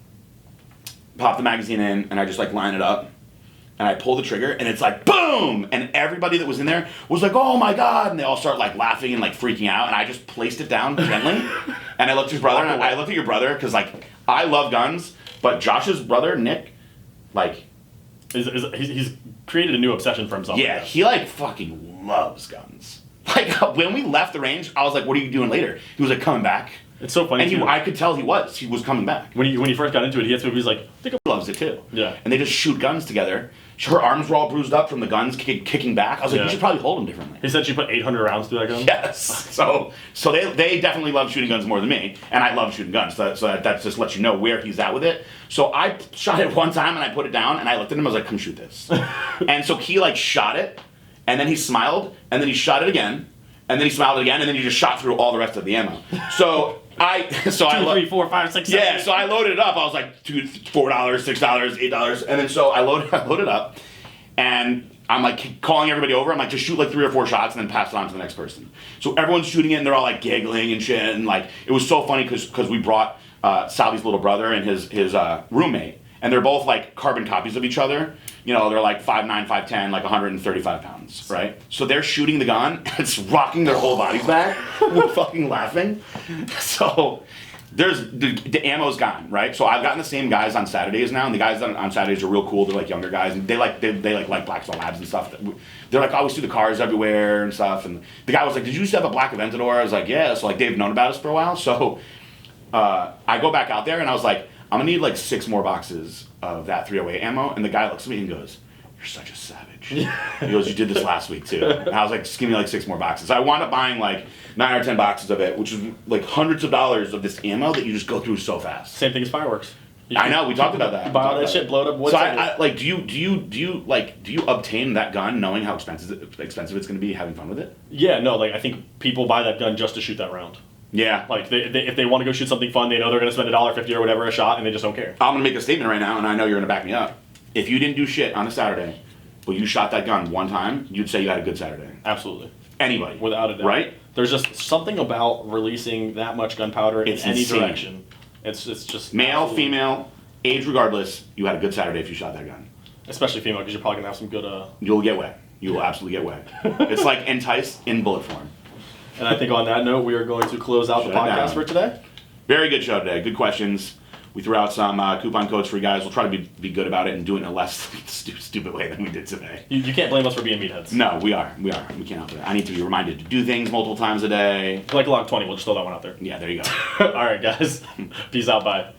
pop the magazine in, and I just like line it up. And I pull the trigger and it's like boom! And everybody that was in there was like, oh my God! And they all start like laughing and like freaking out. And I just placed it down gently. And I looked at his brother and I looked at your brother because like I love guns, but Josh's brother, Nick, like he's created a new obsession for himself. Yeah, he like fucking loves guns. Like when we left the range, I was like, what are you doing later? He was like, coming back. It's so funny. And I could tell he was coming back. When he first got into it, he was like, I think he loves it too. Yeah. And they just shoot guns together. Her arms were all bruised up from the guns kicking back. I was like, you should probably hold them differently. He said she put 800 rounds through that gun? Yes. So they definitely love shooting guns more than me. And I love shooting guns. So that just lets you know where he's at with it. So I shot it one time and I put it down and I looked at him. I was like, come shoot this. And so he like shot it. And then he smiled. And then he shot it again. And then he smiled again. And then he just shot through all the rest of the ammo. So I 2, 3, 4, 5, 6, 7. Yeah, so I loaded it up. I was like $4, $6, $8, and then so I loaded up, and I'm like calling everybody over. I'm like, just shoot like 3 or 4 shots and then pass it on to the next person. So everyone's shooting it and they're all like giggling and shit, and like it was so funny because we brought Salvy's little brother and his roommate, and they're both like carbon copies of each other. You know, they're like 5'9", 5'10", like 135 pounds, right? So they're shooting the gun, and it's rocking their whole bodies back. We're fucking laughing. So there's the ammo's gone, right? So I've gotten the same guys on Saturdays now, and the guys on Saturdays are real cool. They're like younger guys, and they like Blackstone Labs and stuff. They're like, oh, we see the cars everywhere and stuff. And the guy was like, did you used to have a black Aventador? I was like, yeah. So like they've known about us for a while. So I go back out there, and I was like, I'm gonna need like 6 more boxes of that 308 ammo. And the guy looks at me and goes, you're such a savage. He goes, you did this last week too. And I was like, just give me like 6 more boxes. So I wound up buying like 9 or 10 boxes of it, which is like hundreds of dollars of this ammo that you just go through so fast. Same thing as fireworks. I know, we talked about that. Buy all that shit, blow it up. So I like, do you obtain that gun knowing how expensive it's going to be, having fun with it? Yeah, no, like I think people buy that gun just to shoot that round. Yeah. Like if they want to go shoot something fun, they know they're going to spend $1.50 or whatever a shot, and they just don't care. I'm going to make a statement right now, and I know you're going to back me up. If you didn't do shit on a Saturday, but you shot that gun one time, you'd say you had a good Saturday. Absolutely. Anybody. Without a doubt. Right? There's just something about releasing that much gunpowder in any insane. direction. It's just male, absolutely. female, age regardless, you had a good Saturday if you shot that gun. Especially female, because you're probably going to have some good... You'll get wet. You will absolutely get wet. It's like Entice in bullet form. And I think on that note, we are going to close out the podcast for today. Very good show today. Good questions. We threw out some coupon codes for you guys. We'll try to be good about it and do it in a less stupid way than we did today. You can't blame us for being meatheads. No, we are. We can't help it. I need to be reminded to do things multiple times a day. Like log 20, we'll just throw that one out there. Yeah, there you go. All right, guys. Peace out. Bye.